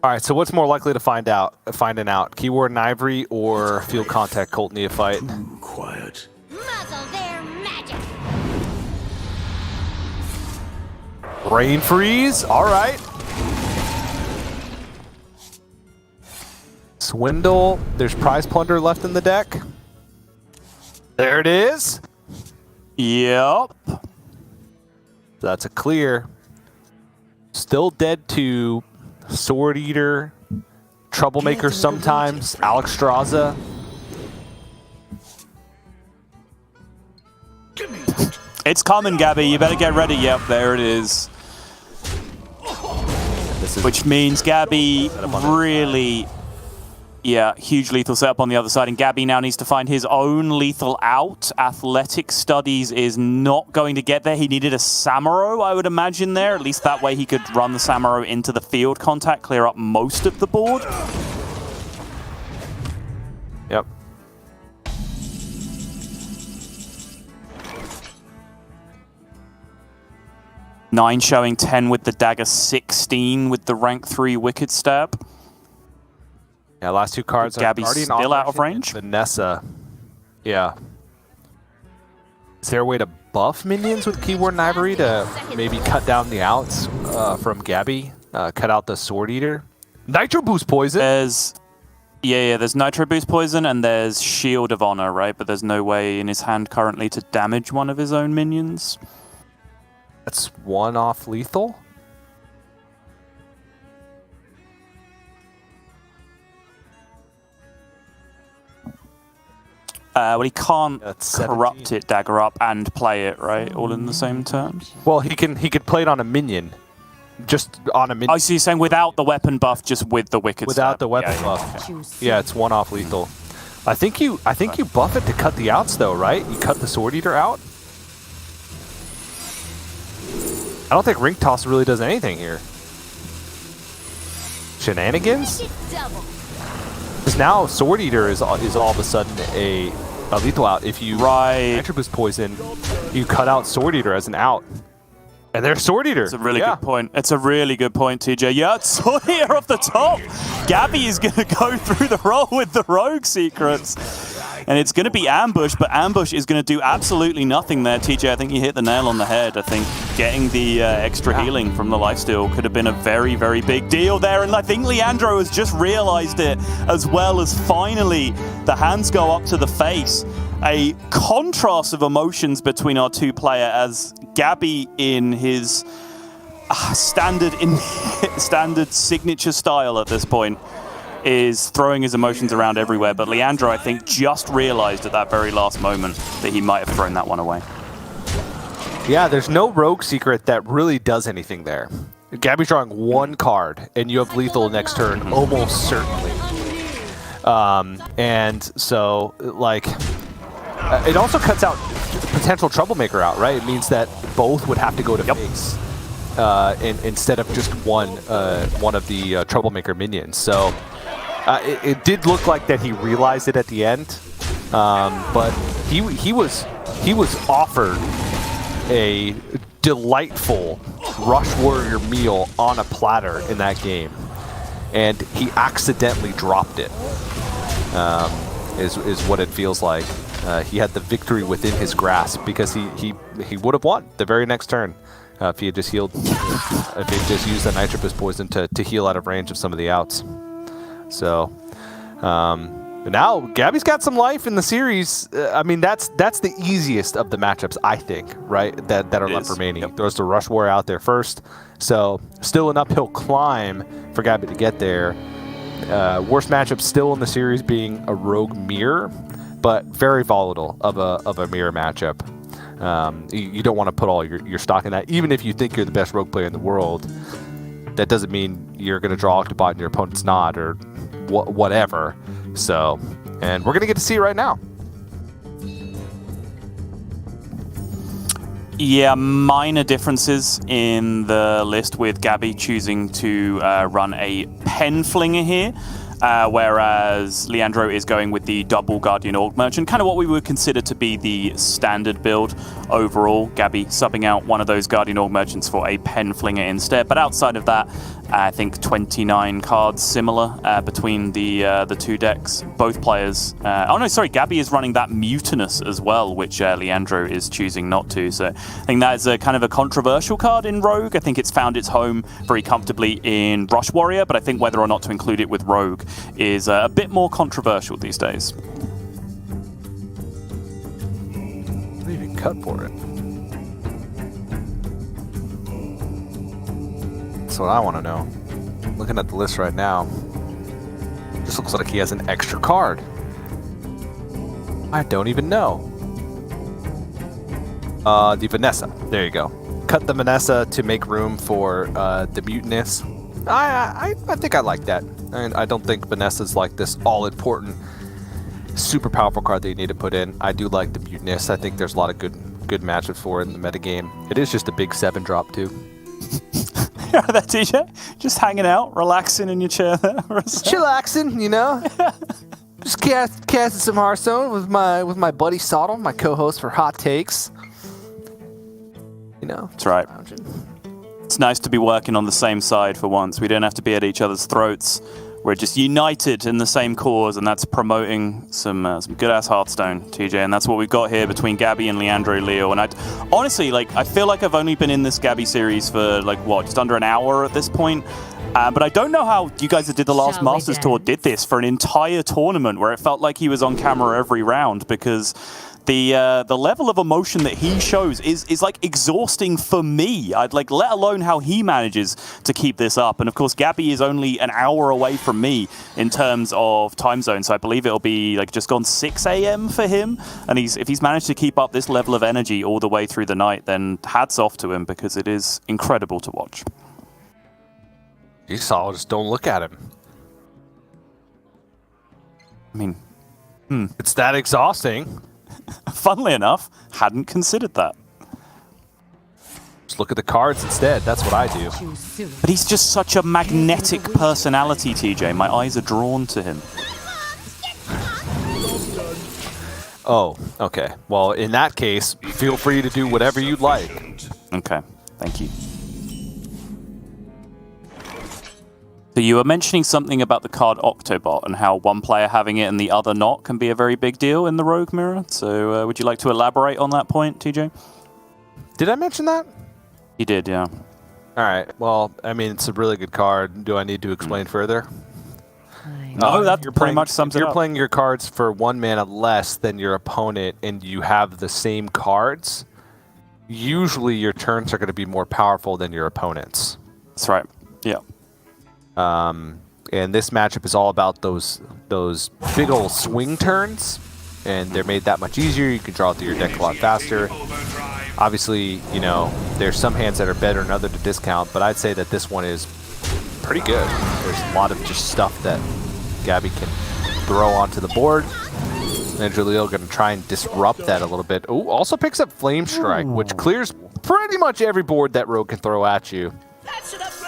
[SPEAKER 3] All right, so what's more likely to find out? Keyword and Ivory or Field Contact Colt Neophyte?
[SPEAKER 5] Quiet.
[SPEAKER 4] Muzzle their magic.
[SPEAKER 3] Rain Freeze, all right. Swindle, there's Prize Plunder left in the deck. There it is.
[SPEAKER 1] Yep.
[SPEAKER 3] That's a clear. Still dead to Sword Eater, Troublemaker sometimes, Alexstrasza.
[SPEAKER 1] It's coming, Gaby. You better get ready. Yep, there it is. Which means Gaby really... Yeah, huge lethal setup on the other side, and Gaby now needs to find his own lethal out. Athletic Studies is not going to get there. He needed a Samuro, I would imagine, there. At least that way he could run the Samuro into the field contact, clear up most of the board.
[SPEAKER 3] Yep.
[SPEAKER 1] Nine showing 10 with the dagger, 16 with the rank 3 Wicked Stab.
[SPEAKER 3] Yeah, last two cards.
[SPEAKER 1] Gaby's
[SPEAKER 3] Guardian
[SPEAKER 1] still out of
[SPEAKER 3] Operation
[SPEAKER 1] range.
[SPEAKER 3] and Vanessa. Yeah. Is there a way to buff minions with Keyword and Ivory to maybe cut down the outs from Gaby? Cut out the Sword Eater? Nitro Boost Poison?
[SPEAKER 1] There's Nitro Boost Poison and there's Shield of Honor, right? But there's no way in his hand currently to damage one of his own minions.
[SPEAKER 3] That's one off lethal?
[SPEAKER 1] Well, he can't
[SPEAKER 3] That's
[SPEAKER 1] corrupt
[SPEAKER 3] 17.
[SPEAKER 1] it, dagger up, and play it, right? All in the same turn.
[SPEAKER 3] Well, he could play it on a minion. Just on a minion.
[SPEAKER 1] Oh, so you're saying without the weapon buff, just with the Wicked
[SPEAKER 3] Without
[SPEAKER 1] Stab.
[SPEAKER 3] the weapon
[SPEAKER 1] Yeah,
[SPEAKER 3] buff.
[SPEAKER 4] Choose
[SPEAKER 3] Yeah, it's one off lethal. I think you buff it to cut the outs though, right? You cut the Sword Eater out? I don't think Ring Toss really does anything here. Shenanigans?
[SPEAKER 4] double.
[SPEAKER 3] Because now Sword Eater is all of a sudden a lethal out. If you Nitro Boost Poison, you cut out Sword Eater as an out. And there's Sword Eater.
[SPEAKER 1] It's a really good point. It's a really good point, TJ. Yeah, it's Sword Eater off the top. Gaby is going to go through the roll with the Rogue Secrets. And it's going to be Ambush, but Ambush is going to do absolutely nothing there, TJ. I think you hit the nail on the head. I think getting the extra healing from the lifesteal could have been a very, very big deal there. And I think Leandro has just realized it, as well as finally the hands go up to the face. A contrast of emotions between our two players, as Gaby in his standard signature style at this point is throwing his emotions around everywhere. But Leandro, I think, just realized at that very last moment that he might have thrown that one away.
[SPEAKER 3] Yeah, there's no Rogue Secret that really does anything there. Gaby's drawing one card, and you have lethal next turn, almost certainly. And so, like, it also cuts out potential Troublemaker out, right? It means that both would have to go to face instead of just one of the Troublemaker minions. So it did look like that he realized it at the end, but he was offered a delightful Rush Warrior meal on a platter in that game, and he accidentally dropped it. Is what it feels like. He had the victory within his grasp because he would have won the very next turn if he had just healed, if he had just used the Nitro Boost Poison to heal out of range of some of the outs. So, But now Gaby's got some life in the series. I mean, that's the easiest of the matchups, I think, right? That are left remaining. Yep. Throws the Rush Warrior out there first. So still an uphill climb for Gaby to get there. Worst matchup still in the series being a Rogue Mirror, but very volatile of a Mirror matchup. You don't want to put all your stock in that. Even if you think you're the best Rogue player in the world, that doesn't mean you're going to draw Octobot and your opponent's not, or whatever. So, and we're going to get to see it right now.
[SPEAKER 1] Yeah, minor differences in the list with Gaby choosing to run a pen flinger here. Whereas Leandro is going with the double Guardian Org Merchant, kind of what we would consider to be the standard build overall. Gaby subbing out one of those Guardian Org Merchants for a pen flinger instead. But outside of that, I think 29 cards similar between the two decks. Both players... oh no, sorry, Gaby is running that Mutinous as well, which Leandro is choosing not to. So I think that is a kind of a controversial card in Rogue. I think it's found its home very comfortably in Rush Warrior, but I think whether or not to include it with Rogue is a bit more controversial these days.
[SPEAKER 3] They even cut for it. That's what I want to know. Looking at the list right now, this looks like he has an extra card. I don't even know. The Vanessa. There you go. Cut the Vanessa to make room for the Mutinous. I think I like that. I don't think Vanessa's like this all-important, super powerful card that you need to put in. I do like the Mutinous. I think there's a lot of good matchups for it in the metagame. It is just a big 7-drop too.
[SPEAKER 1] That TJ, just hanging out, relaxing in your chair there.
[SPEAKER 3] Chillaxing, you know. Just casting some Hearthstone with my buddy Sodom, my co-host for Hot Takes. You know,
[SPEAKER 1] that's right. It's nice to be working on the same side for once. We don't have to be at each other's throats. We're just united in the same cause, and that's promoting some good-ass Hearthstone, TJ. And that's what we've got here between Gaby and LeandroLeal. And honestly, I feel like I've only been in this Gaby series for, just under an hour at this point. But I don't know how you guys that did the last Masters Tour did this for an entire tournament where it felt like he was on camera every round, because the level of emotion that he shows is like exhausting for me. Let alone how he manages to keep this up. And of course, Gaby is only an hour away from me in terms of time zone, so I believe it'll be just gone 6 a.m. for him. And if he's managed to keep up this level of energy all the way through the night, then hats off to him, because it is incredible to watch.
[SPEAKER 3] You saw, just don't look at him.
[SPEAKER 1] I mean,
[SPEAKER 3] it's that exhausting.
[SPEAKER 1] Funnily enough, hadn't considered that.
[SPEAKER 3] Just look at the cards instead. That's what I do.
[SPEAKER 1] But he's just such a magnetic personality, TJ. My eyes are drawn to him.
[SPEAKER 3] Oh, okay. Well, in that case, feel free to do whatever you'd like.
[SPEAKER 1] Okay, thank you. So you were mentioning something about the card Octobot and how one player having it and the other not can be a very big deal in the Rogue Mirror. So would you like to elaborate on that point, TJ?
[SPEAKER 3] Did I mention that?
[SPEAKER 1] You did, yeah.
[SPEAKER 3] All right. Well, I mean, it's a really good card. Do I need to explain further?
[SPEAKER 1] No, that pretty much sums it up.
[SPEAKER 3] If you're playing your cards for 1 mana less than your opponent and you have the same cards, usually your turns are going to be more powerful than your opponent's.
[SPEAKER 1] That's right. Yeah.
[SPEAKER 3] And this matchup is all about those big old swing turns, and they're made that much easier. You can draw through your deck a lot faster. Obviously, there's some hands that are better than others to discount, but I'd say that this one is pretty good. There's a lot of just stuff that Gaby can throw onto the board. LeandroLeal going to try and disrupt that a little bit. Ooh, also picks up Flame Strike, which clears pretty much every board that Rogue can throw at you.
[SPEAKER 2] That's an upgrade.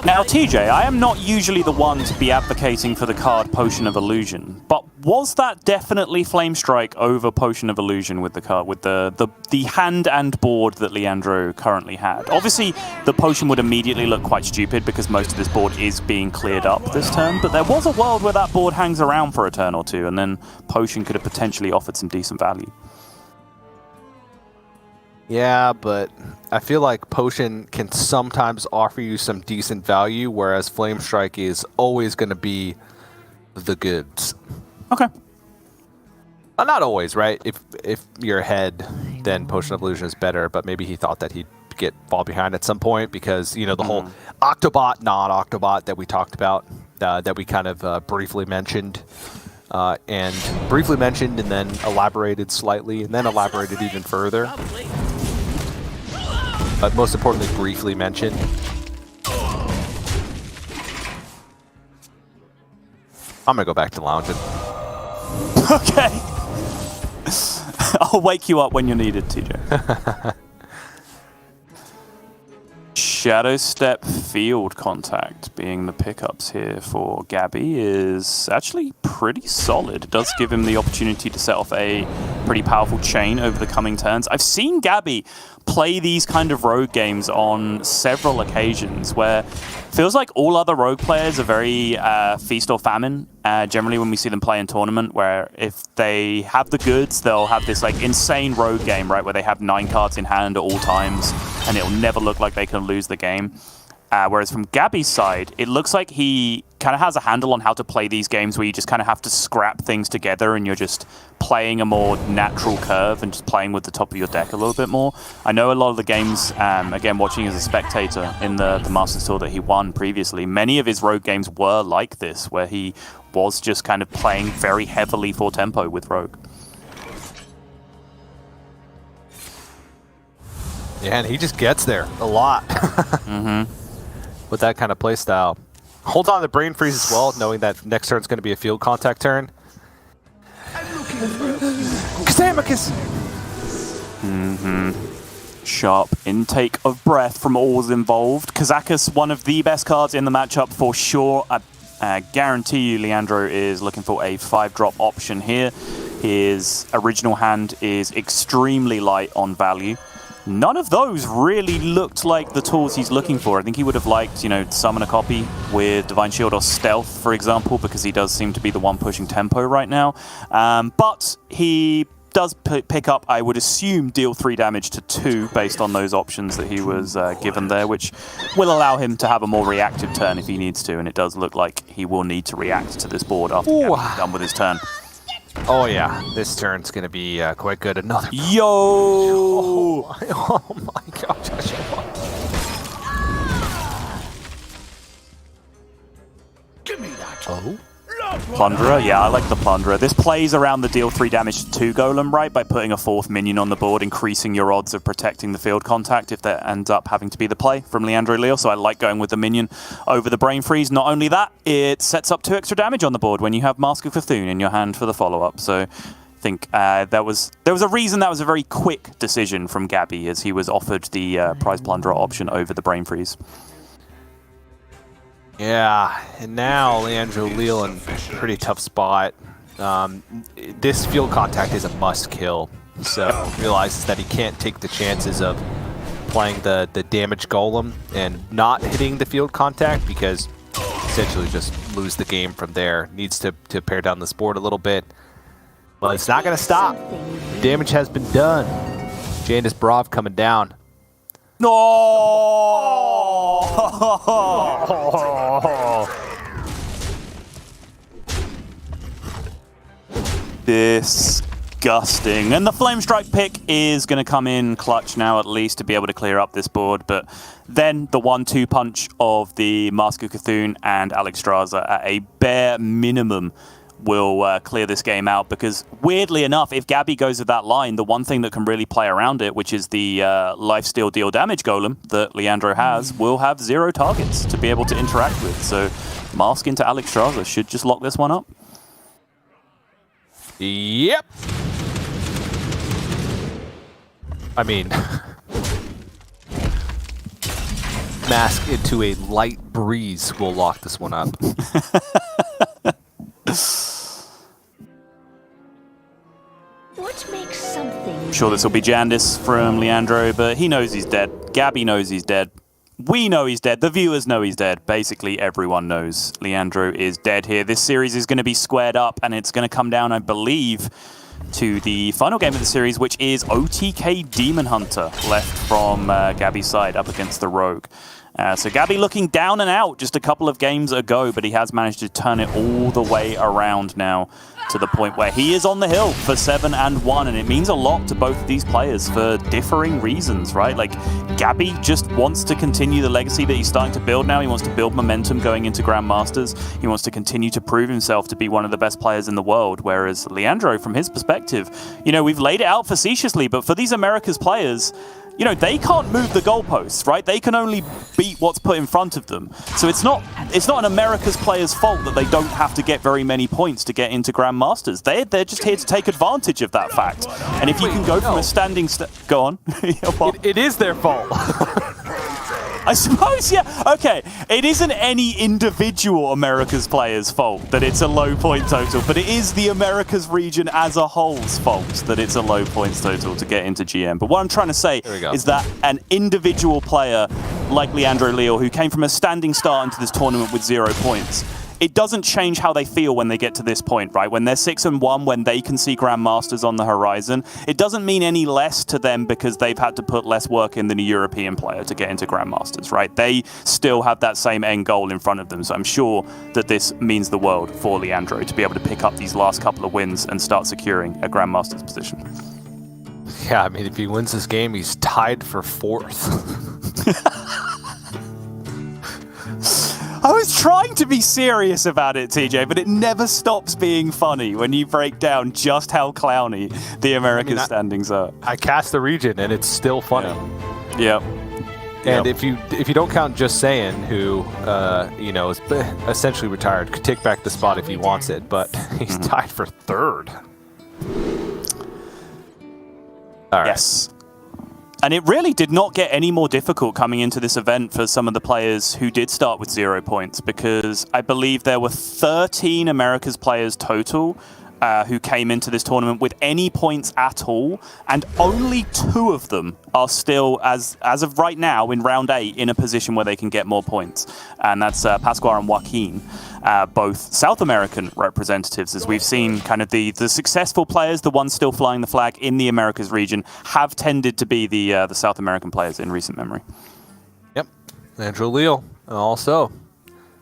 [SPEAKER 1] Now, TJ, I am not usually the one to be advocating for the card Potion of Illusion, but was that definitely Flame Strike over Potion of Illusion with the card, with the hand and board that Leandro currently had? Obviously, the Potion would immediately look quite stupid because most of this board is being cleared up this turn, but there was a world where that board hangs around for a turn or two, and then Potion could have potentially offered some decent value.
[SPEAKER 3] Yeah, but I feel like Potion can sometimes offer you some decent value, whereas Flame Strike is always going to be the goods.
[SPEAKER 1] Okay.
[SPEAKER 3] Not always, right? If you're ahead, then Potion of Illusion is better, but maybe he thought that he'd fall behind at some point because, you know, the whole Octobot, non-Octobot that we talked about, that we kind of briefly mentioned, and then elaborated slightly, and then elaborated even further. But most importantly, briefly mentioned. I'm going to go back to lounging.
[SPEAKER 1] Okay. I'll wake you up when you're needed, TJ. Shadow Step Field Contact being the pickups here for Gaby is actually pretty solid. It does give him the opportunity to set off a pretty powerful chain over the coming turns. I've seen Gaby play these kind of rogue games on several occasions where it feels like all other rogue players are very feast or famine. Generally when we see them play in tournament, where if they have the goods, they'll have this like insane rogue game, right, where they have 9 cards in hand at all times and it'll never look like they can lose the game. Whereas from Gaby's side, it looks like he kind of has a handle on how to play these games where you just kind of have to scrap things together and you're just playing a more natural curve and just playing with the top of your deck a little bit more. I know a lot of the games, again, watching as a spectator in the Masters Tour that he won previously, many of his rogue games were like this, where he was just kind of playing very heavily for tempo with rogue.
[SPEAKER 3] Yeah, and he just gets there a lot. With that kind of play style. Holds on to the Brain Freeze as well, knowing that next turn's going to be a field contact turn. Kazamicus!
[SPEAKER 1] Sharp intake of breath from all involved. Kazakus, one of the best cards in the matchup for sure. I guarantee you Leandro is looking for a 5-drop option here. His original hand is extremely light on value. None of those really looked like the tools he's looking for. I think he would have liked, you know, summon a copy with Divine Shield or Stealth, for example, because he does seem to be the one pushing tempo right now. But he does pick up, I would assume, deal 3 damage to 2 based on those options that he was given there, which will allow him to have a more reactive turn if he needs to. And it does look like he will need to react to this board after he's done with his turn.
[SPEAKER 3] Oh yeah, this turn's gonna be quite good. Another.
[SPEAKER 1] Yo!
[SPEAKER 3] Oh my gosh!
[SPEAKER 2] Give me that.
[SPEAKER 3] Oh.
[SPEAKER 1] Plunderer, yeah, I like the Plunderer. This plays around the deal 3 damage to 2 golem, right, by putting a 4th minion on the board, increasing your odds of protecting the field contact if that ends up having to be the play from LeandroLeal. So I like going with the minion over the Brain Freeze. Not only that, it sets up 2 extra damage on the board when you have Mask of Cthulhu in your hand for the follow-up. So I think there was a reason that was a very quick decision from Gaby, as he was offered the Prize Plunderer option over the Brain Freeze.
[SPEAKER 3] Yeah, and now LeandroLeal in a pretty tough spot. This field contact is a must-kill, so realizes that he can't take the chances of playing the damage golem and not hitting the field contact, because essentially just lose the game from there. Needs to pare down this board a little bit. But it's not going to stop. Damage has been done. Jandis Brav coming down.
[SPEAKER 1] No! Disgusting. And the Flame Strike pick is going to come in clutch now, at least, to be able to clear up this board. But then the 1-2 punch of the Mask of Cthulhu and Alexstrasza at a bare minimum will clear this game out, because weirdly enough, if Gaby goes with that line, the one thing that can really play around it, which is the lifesteal deal damage golem that Leandro has, will have 0 targets to be able to interact with. So Mask into Alexstrasza should just lock this one up.
[SPEAKER 3] Yep. I mean, Mask into a light breeze will lock this one up.
[SPEAKER 4] What makes something...
[SPEAKER 1] I'm sure this will be Jandis from Leandro, but he knows he's dead. Gaby knows he's dead. We know he's dead. The viewers know he's dead. Basically, everyone knows Leandro is dead here. This series is going to be squared up, and it's going to come down, I believe, to the final game of the series, which is OTK Demon Hunter, left from Gaby's side up against the Rogue. So Gaby looking down and out just a couple of games ago, but he has managed to turn it all the way around now to the point where he is on the hill for 7-1, and it means a lot to both of these players for differing reasons, right? Like, Gaby just wants to continue the legacy that he's starting to build now. He wants to build momentum going into Grandmasters. He wants to continue to prove himself to be one of the best players in the world, whereas Leandro, from his perspective, you know, we've laid it out facetiously, but for these Americas players, you know, they can't move the goalposts, right? They can only beat what's put in front of them. So it's not an America's player's fault that they don't have to get very many points to get into Grandmasters. They're just here to take advantage of that fact. And if you can go from a standing... Go on.
[SPEAKER 3] It is their fault.
[SPEAKER 1] I suppose, yeah. Okay, it isn't any individual America's player's fault that it's a low point total, but it is the America's region as a whole's fault that it's a low points total to get into GM. But what I'm trying to say is that an individual player like LeandroLeal, who came from a standing start into this tournament with 0 points, it doesn't change how they feel when they get to this point, right? When they're 6-1, when they can see Grandmasters on the horizon, it doesn't mean any less to them because they've had to put less work in than a European player to get into Grandmasters, right? They still have that same end goal in front of them. So I'm sure that this means the world for Leandro to be able to pick up these last couple of wins and start securing a Grandmasters position.
[SPEAKER 3] Yeah, I mean, if he wins this game, he's tied for 4th.
[SPEAKER 1] I was trying to be serious about it, TJ, but it never stops being funny when you break down just how clowny the American standings are.
[SPEAKER 3] I cast the region, and it's still funny.
[SPEAKER 1] Yeah.
[SPEAKER 3] And if you don't count Just Saying, who you know, is essentially retired, could take back the spot if he wants it, but he's tied for 3rd. All right.
[SPEAKER 1] Yes. And it really did not get any more difficult coming into this event for some of the players who did start with 0 points, because I believe there were 13 Americas players total who came into this tournament with any points at all, and only 2 of them are still, as of right now, in round 8, in a position where they can get more points. And that's Pascual and Joaquin, both South American representatives, as we've seen kind of the successful players, the ones still flying the flag in the Americas region, have tended to be the South American players in recent memory.
[SPEAKER 3] Yep. LeandroLeal also.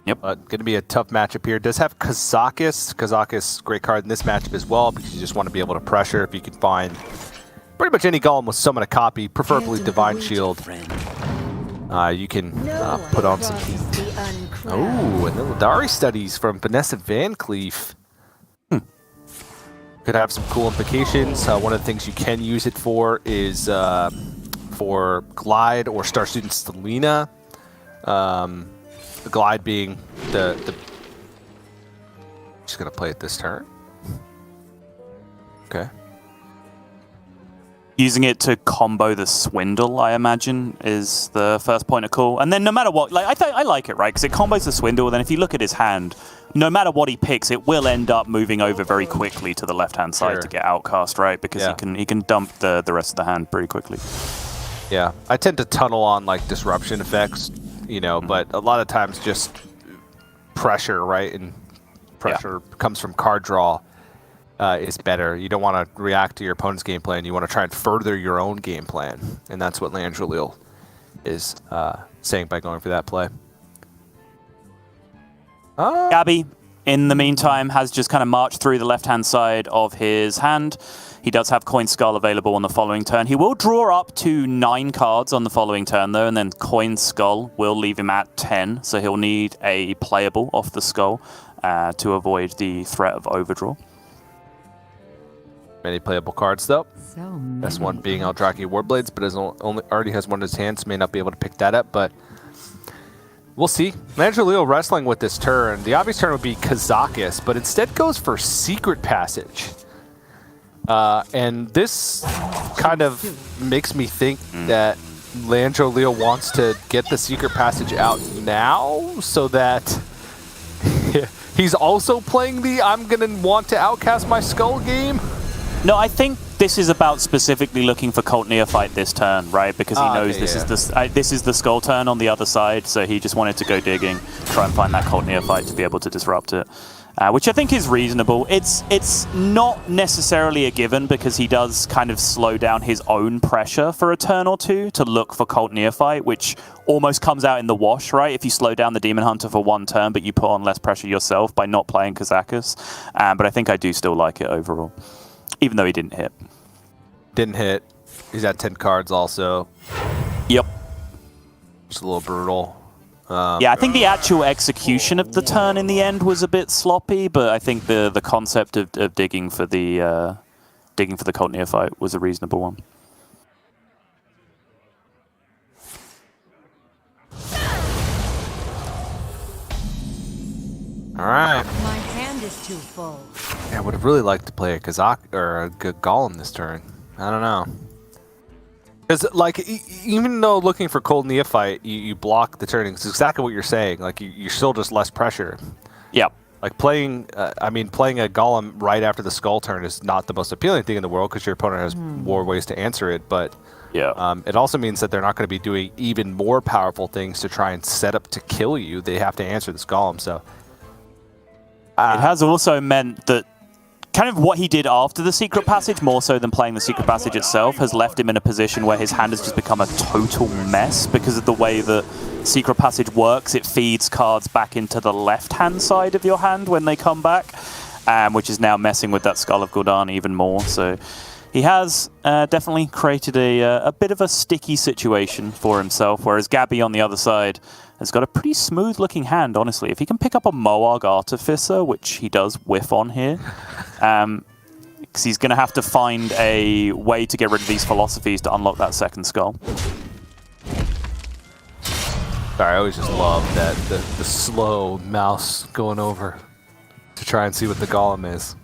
[SPEAKER 1] Yep.
[SPEAKER 3] Going to be a tough matchup here. Does have Kazakis. Kazakis, great card in this matchup as well, because you just want to be able to pressure. If you can find pretty much any golem with summon a copy, preferably Divine Shield, you can put on some heat. Oh, and the Ladari studies from Vanessa Van Cleef. Could have some cool implications. One of the things you can use it for is for Glide or Star Student Selena. The Glide being the just gonna play it this turn. Okay.
[SPEAKER 1] Using it to combo the Swindle, I imagine, is the first point of call. And then no matter what, like I like it, right? Because it combos the Swindle. Then if you look at his hand, no matter what he picks, it will end up moving over very quickly to the left-hand side to get outcast, right? Because he can dump the rest of the hand pretty quickly.
[SPEAKER 3] Yeah, I tend to tunnel on like disruption effects, you know, but a lot of times just pressure, right? And pressure comes from card draw is better. You don't want to react to your opponent's game plan. You want to try and further your own game plan. And that's what LeandroLeal is saying by going for that play.
[SPEAKER 1] Gaby, in the meantime, has just kind of marched through the left-hand side of his hand. He does have Coin Skull available on the following turn. He will draw up to 9 cards on the following turn, though, and then Coin Skull will leave him at 10, so he'll need a playable off the Skull to avoid the threat of overdraw.
[SPEAKER 3] Many playable cards, though. Best one being Eldraki Warblades, but already has one in his hands, so may not be able to pick that up, but we'll see. LeandroLeal wrestling with this turn. The obvious turn would be Kazakis, but instead goes for Secret Passage. And this kind of makes me think that LeandroLeal wants to get the Secret Passage out now so that he's also playing the I'm going to want to outcast my Skull game.
[SPEAKER 1] No, I think this is about specifically looking for Cult Neophyte this turn, right? Because he knows this is the Skull turn on the other side, so he just wanted to go digging, try and find that Cult Neophyte to be able to disrupt it. Which I think is reasonable. It's not necessarily a given because he does kind of slow down his own pressure for a turn or two to look for Cult Neophyte, which almost comes out in the wash, right? If you slow down the Demon Hunter for one turn, but you put on less pressure yourself by not playing Kazakus. But I think I do still like it overall, even though he didn't hit.
[SPEAKER 3] Didn't hit. He's at 10 cards also.
[SPEAKER 1] Yep.
[SPEAKER 3] Just a little brutal.
[SPEAKER 1] Yeah, I think the actual execution of the turn in the end was a bit sloppy, but I think the concept of digging for the Cult Neophyte was a reasonable one.
[SPEAKER 3] All right.
[SPEAKER 5] My hand is too full.
[SPEAKER 3] Yeah, I would have really liked to play a Kazak or a Golem this turn. I don't know. Because, like, even though looking for Cold Neophyte, you block the turning. It's exactly what you're saying. Like, you're still just less pressure.
[SPEAKER 1] Yep.
[SPEAKER 3] Like, playing a Golem right after the Skull turn is not the most appealing thing in the world because your opponent has more ways to answer it. But it also means that they're not going to be doing even more powerful things to try and set up to kill you. They have to answer this Golem, so...
[SPEAKER 1] it has also meant that kind of what he did after the Secret Passage, more so than playing the Secret Passage itself, has left him in a position where his hand has just become a total mess because of the way that Secret Passage works. It feeds cards back into the left-hand side of your hand when they come back, which is now messing with that Skull of Gul'dan even more. So he has definitely created a bit of a sticky situation for himself, whereas Gaby on the other side has got a pretty smooth-looking hand, honestly. If he can pick up a Moarg Artificer, which he does whiff on here, because he's going to have to find a way to get rid of these philosophies to unlock that second skull.
[SPEAKER 3] Sorry, I always just love that the slow mouse going over to try and see what the Golem is.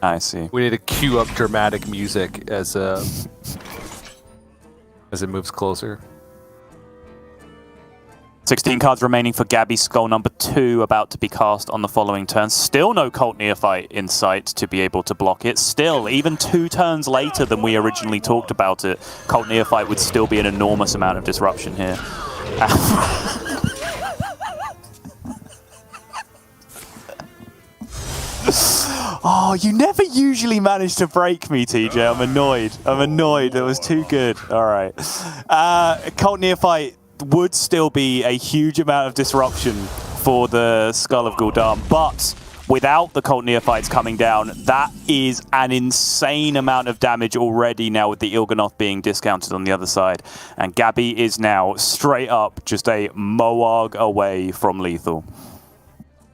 [SPEAKER 1] I see.
[SPEAKER 3] We need to cue up dramatic music as it moves closer.
[SPEAKER 1] 16 cards remaining for Gaby's Skull number 2, about to be cast on the following turn. Still no Cult Neophyte in sight to be able to block it. Still, even 2 turns later than we originally talked about it, Cult Neophyte would still be an enormous amount of disruption here. Oh, you never usually manage to break me, TJ. I'm annoyed. That was too good. All right. Cult Neophyte would still be a huge amount of disruption for the Skull of Gul'dan, but without the Cult Neophytes coming down, that is an insane amount of damage already now with the Il'gynoth being discounted on the other side. And Gaby is now straight up just a Moarg away from lethal.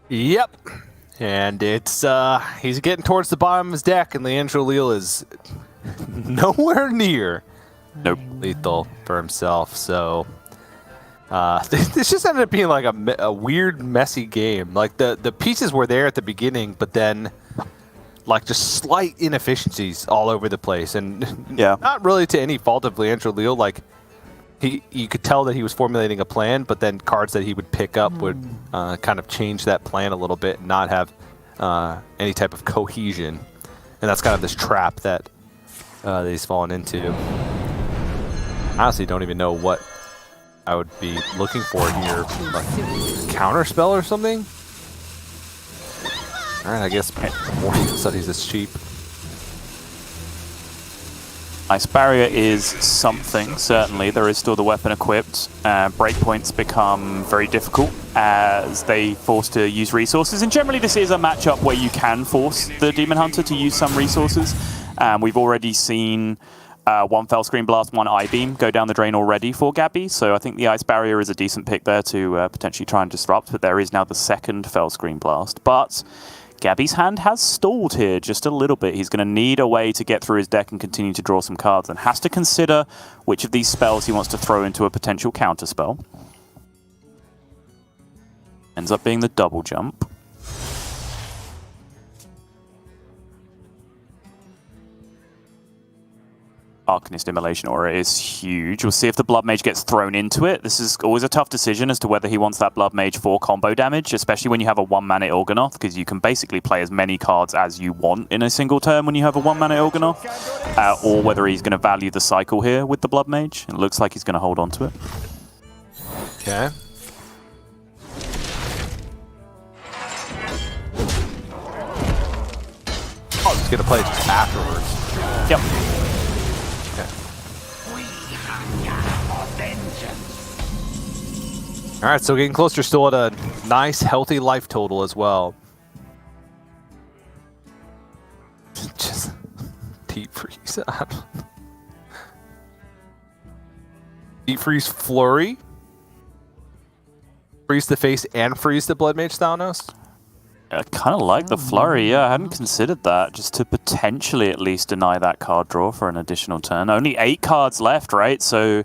[SPEAKER 3] Yep. And it's he's getting towards the bottom of his deck, and LeandroLeal is nowhere near lethal for himself, so... this just ended up being like a weird, messy game. Like the pieces were there at the beginning, but then like just slight inefficiencies all over the place, and not really to any fault of LeandroLeal. Like you could tell that he was formulating a plan, but then cards that he would pick up would kind of change that plan a little bit and not have any type of cohesion, and that's kind of this trap that he's fallen into. Honestly, don't even know what I would be looking for here, like counter spell or something. All right, I guess Morning Studies is cheap.
[SPEAKER 1] Ice Barrier is something, certainly. There is still the weapon equipped. Breakpoints become very difficult as they force to use resources, and generally this is a matchup where you can force the Demon Hunter to use some resources. We've already seen 1 Fell Screen Blast, 1 I-Beam go down the drain already for Gaby, so I think the Ice Barrier is a decent pick there to potentially try and disrupt, but there is now the second Fell Screen Blast. But Gaby's hand has stalled here just a little bit. He's going to need a way to get through his deck and continue to draw some cards, and has to consider which of these spells he wants to throw into a potential counter spell. Ends up being the double jump. Arcanist Immolation Aura is huge. We'll see if the Blood Mage gets thrown into it. This is always a tough decision as to whether he wants that Blood Mage for combo damage, especially when you have a 1-mana Il'gynoth, because you can basically play as many cards as you want in a single turn when you have a 1-mana Il'gynoth, or whether he's going to value the cycle here with the Blood Mage. It looks like he's going to hold on to it.
[SPEAKER 3] Okay. Oh, he's going to play it just afterwards.
[SPEAKER 1] Yep.
[SPEAKER 3] All right, so getting closer, still at a nice, healthy life total as well. Just deep freeze. Deep freeze flurry. Freeze the face and freeze the Blood Mage Thanos.
[SPEAKER 1] I kind of like the flurry, yeah. I hadn't considered that, just to potentially at least deny that card draw for an additional turn. Only 8 cards left, right? So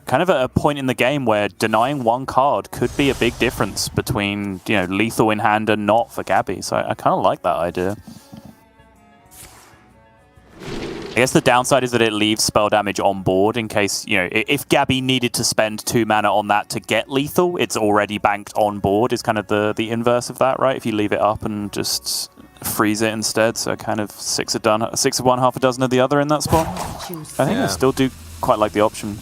[SPEAKER 1] kind of at a point in the game where denying 1 card could be a big difference between, you know, lethal in hand and not for Gaby. So I kind of like that idea. I guess the downside is that it leaves spell damage on board in case, you know, if Gaby needed to spend 2 mana on that to get lethal, it's already banked on board is kind of the inverse of that, right? If you leave it up and just freeze it instead, so kind of 6 of one, half a dozen of the other in that spot. I think I still do quite like the option.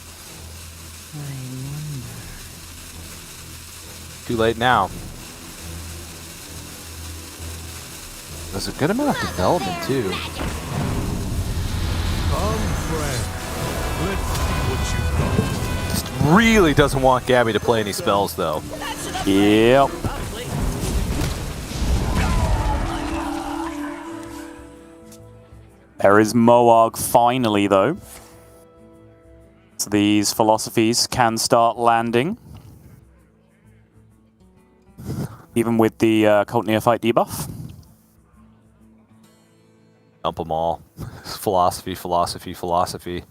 [SPEAKER 3] Too late now. There's a good amount of development too. Just really doesn't want Gaby to play any spells though.
[SPEAKER 1] Yep. There is Moarg finally though. So these philosophies can start landing. Even with the Cult Neophyte debuff.
[SPEAKER 3] Dump them all. Philosophy, philosophy, philosophy.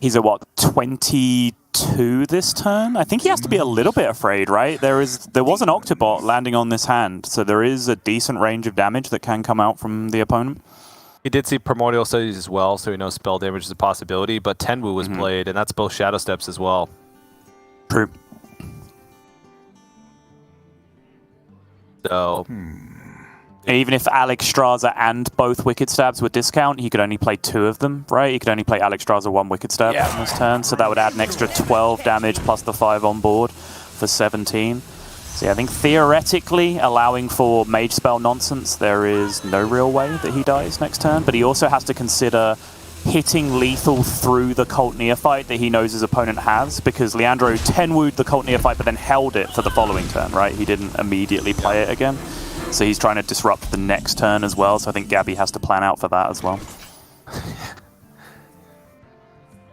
[SPEAKER 1] He's at what, 22 this turn? I think he has to be a little bit afraid, right? There was an Octobot landing on this hand, so there is a decent range of damage that can come out from the opponent.
[SPEAKER 3] He did see Primordial Studies as well, so he knows spell damage is a possibility, but Tenwu was played, and that's both Shadow Steps as well.
[SPEAKER 1] True.
[SPEAKER 3] So...
[SPEAKER 1] Even if Alexstrasza and both Wicked Stabs were discount, he could only play 2 of them, right? He could only play Alexstrasza 1 Wicked Stab on this turn, so that would add an extra 12 damage plus the 5 on board for 17. So yeah, I think theoretically, allowing for Mage Spell nonsense, there is no real way that he dies next turn, but he also has to consider hitting lethal through the Cult Neophyte that he knows his opponent has, because Leandro 10-wooed the Cult Neophyte but then held it for the following turn, right? He didn't immediately play it again. So he's trying to disrupt the next turn as well, so I think Gaby has to plan out for that as well.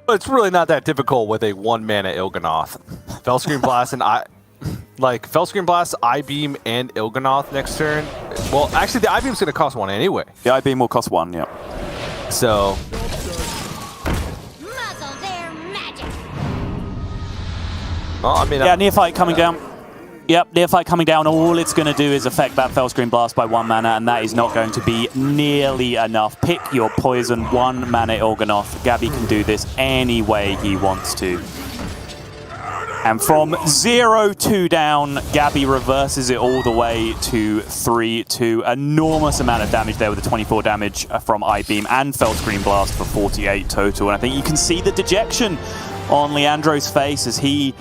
[SPEAKER 3] It's really not that difficult with a 1-mana Il'gynoth. Fellscream Blast and Fellscream Blast, I-Beam, and Il'gynoth next turn. Well, actually, the I-Beam's going to cost 1 anyway.
[SPEAKER 1] The I-Beam will cost 1, yeah.
[SPEAKER 3] So...
[SPEAKER 4] Muzzle their magic.
[SPEAKER 3] Well, I mean...
[SPEAKER 1] Yeah, Neophyte coming down. Yep, Neophyte coming down, all it's going to do is affect that Fellscream Blast by 1 mana, and that is not going to be nearly enough. Pick your poison, 1 mana Il'gynoth. Gaby can do this any way he wants to. And from 0-2 down, Gaby reverses it all the way to 3-2. Enormous amount of damage there with the 24 damage from I-Beam and Fellscream Blast for 48 total. And I think you can see the dejection on Leandro's face as he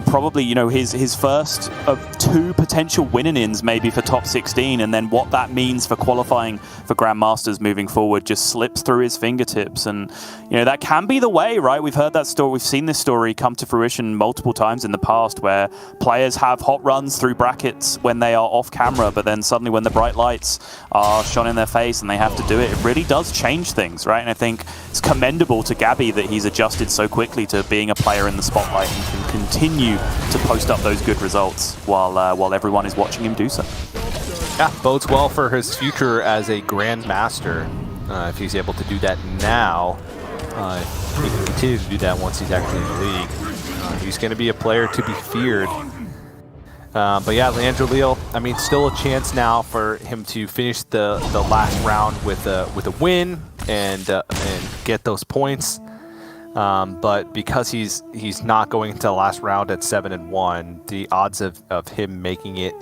[SPEAKER 1] probably, you know, his first of 2 potential win-ins maybe for top 16, and then what that means for qualifying for Grandmasters moving forward just slips through his fingertips. And, you know, that can be the way, right? We've heard that story, we've seen this story come to fruition multiple times in the past where players have hot runs through brackets when they are off camera, but then suddenly when the bright lights are shone in their face and they have to do it, it really does change things, right? And I think it's commendable to Gaby that he's adjusted so quickly to being a player in the spotlight and can continue to post up those good results while everyone is watching him do so.
[SPEAKER 3] Yeah, bodes well for his future as a Grandmaster. If he's able to do that now, he can continue to do that once he's actually in the league. He's going to be a player to be feared But yeah, LeandroLeal, I mean, still a chance now for him to finish the last round with a win and get those points. But because he's not going into the last round at 7-1, the odds of him making it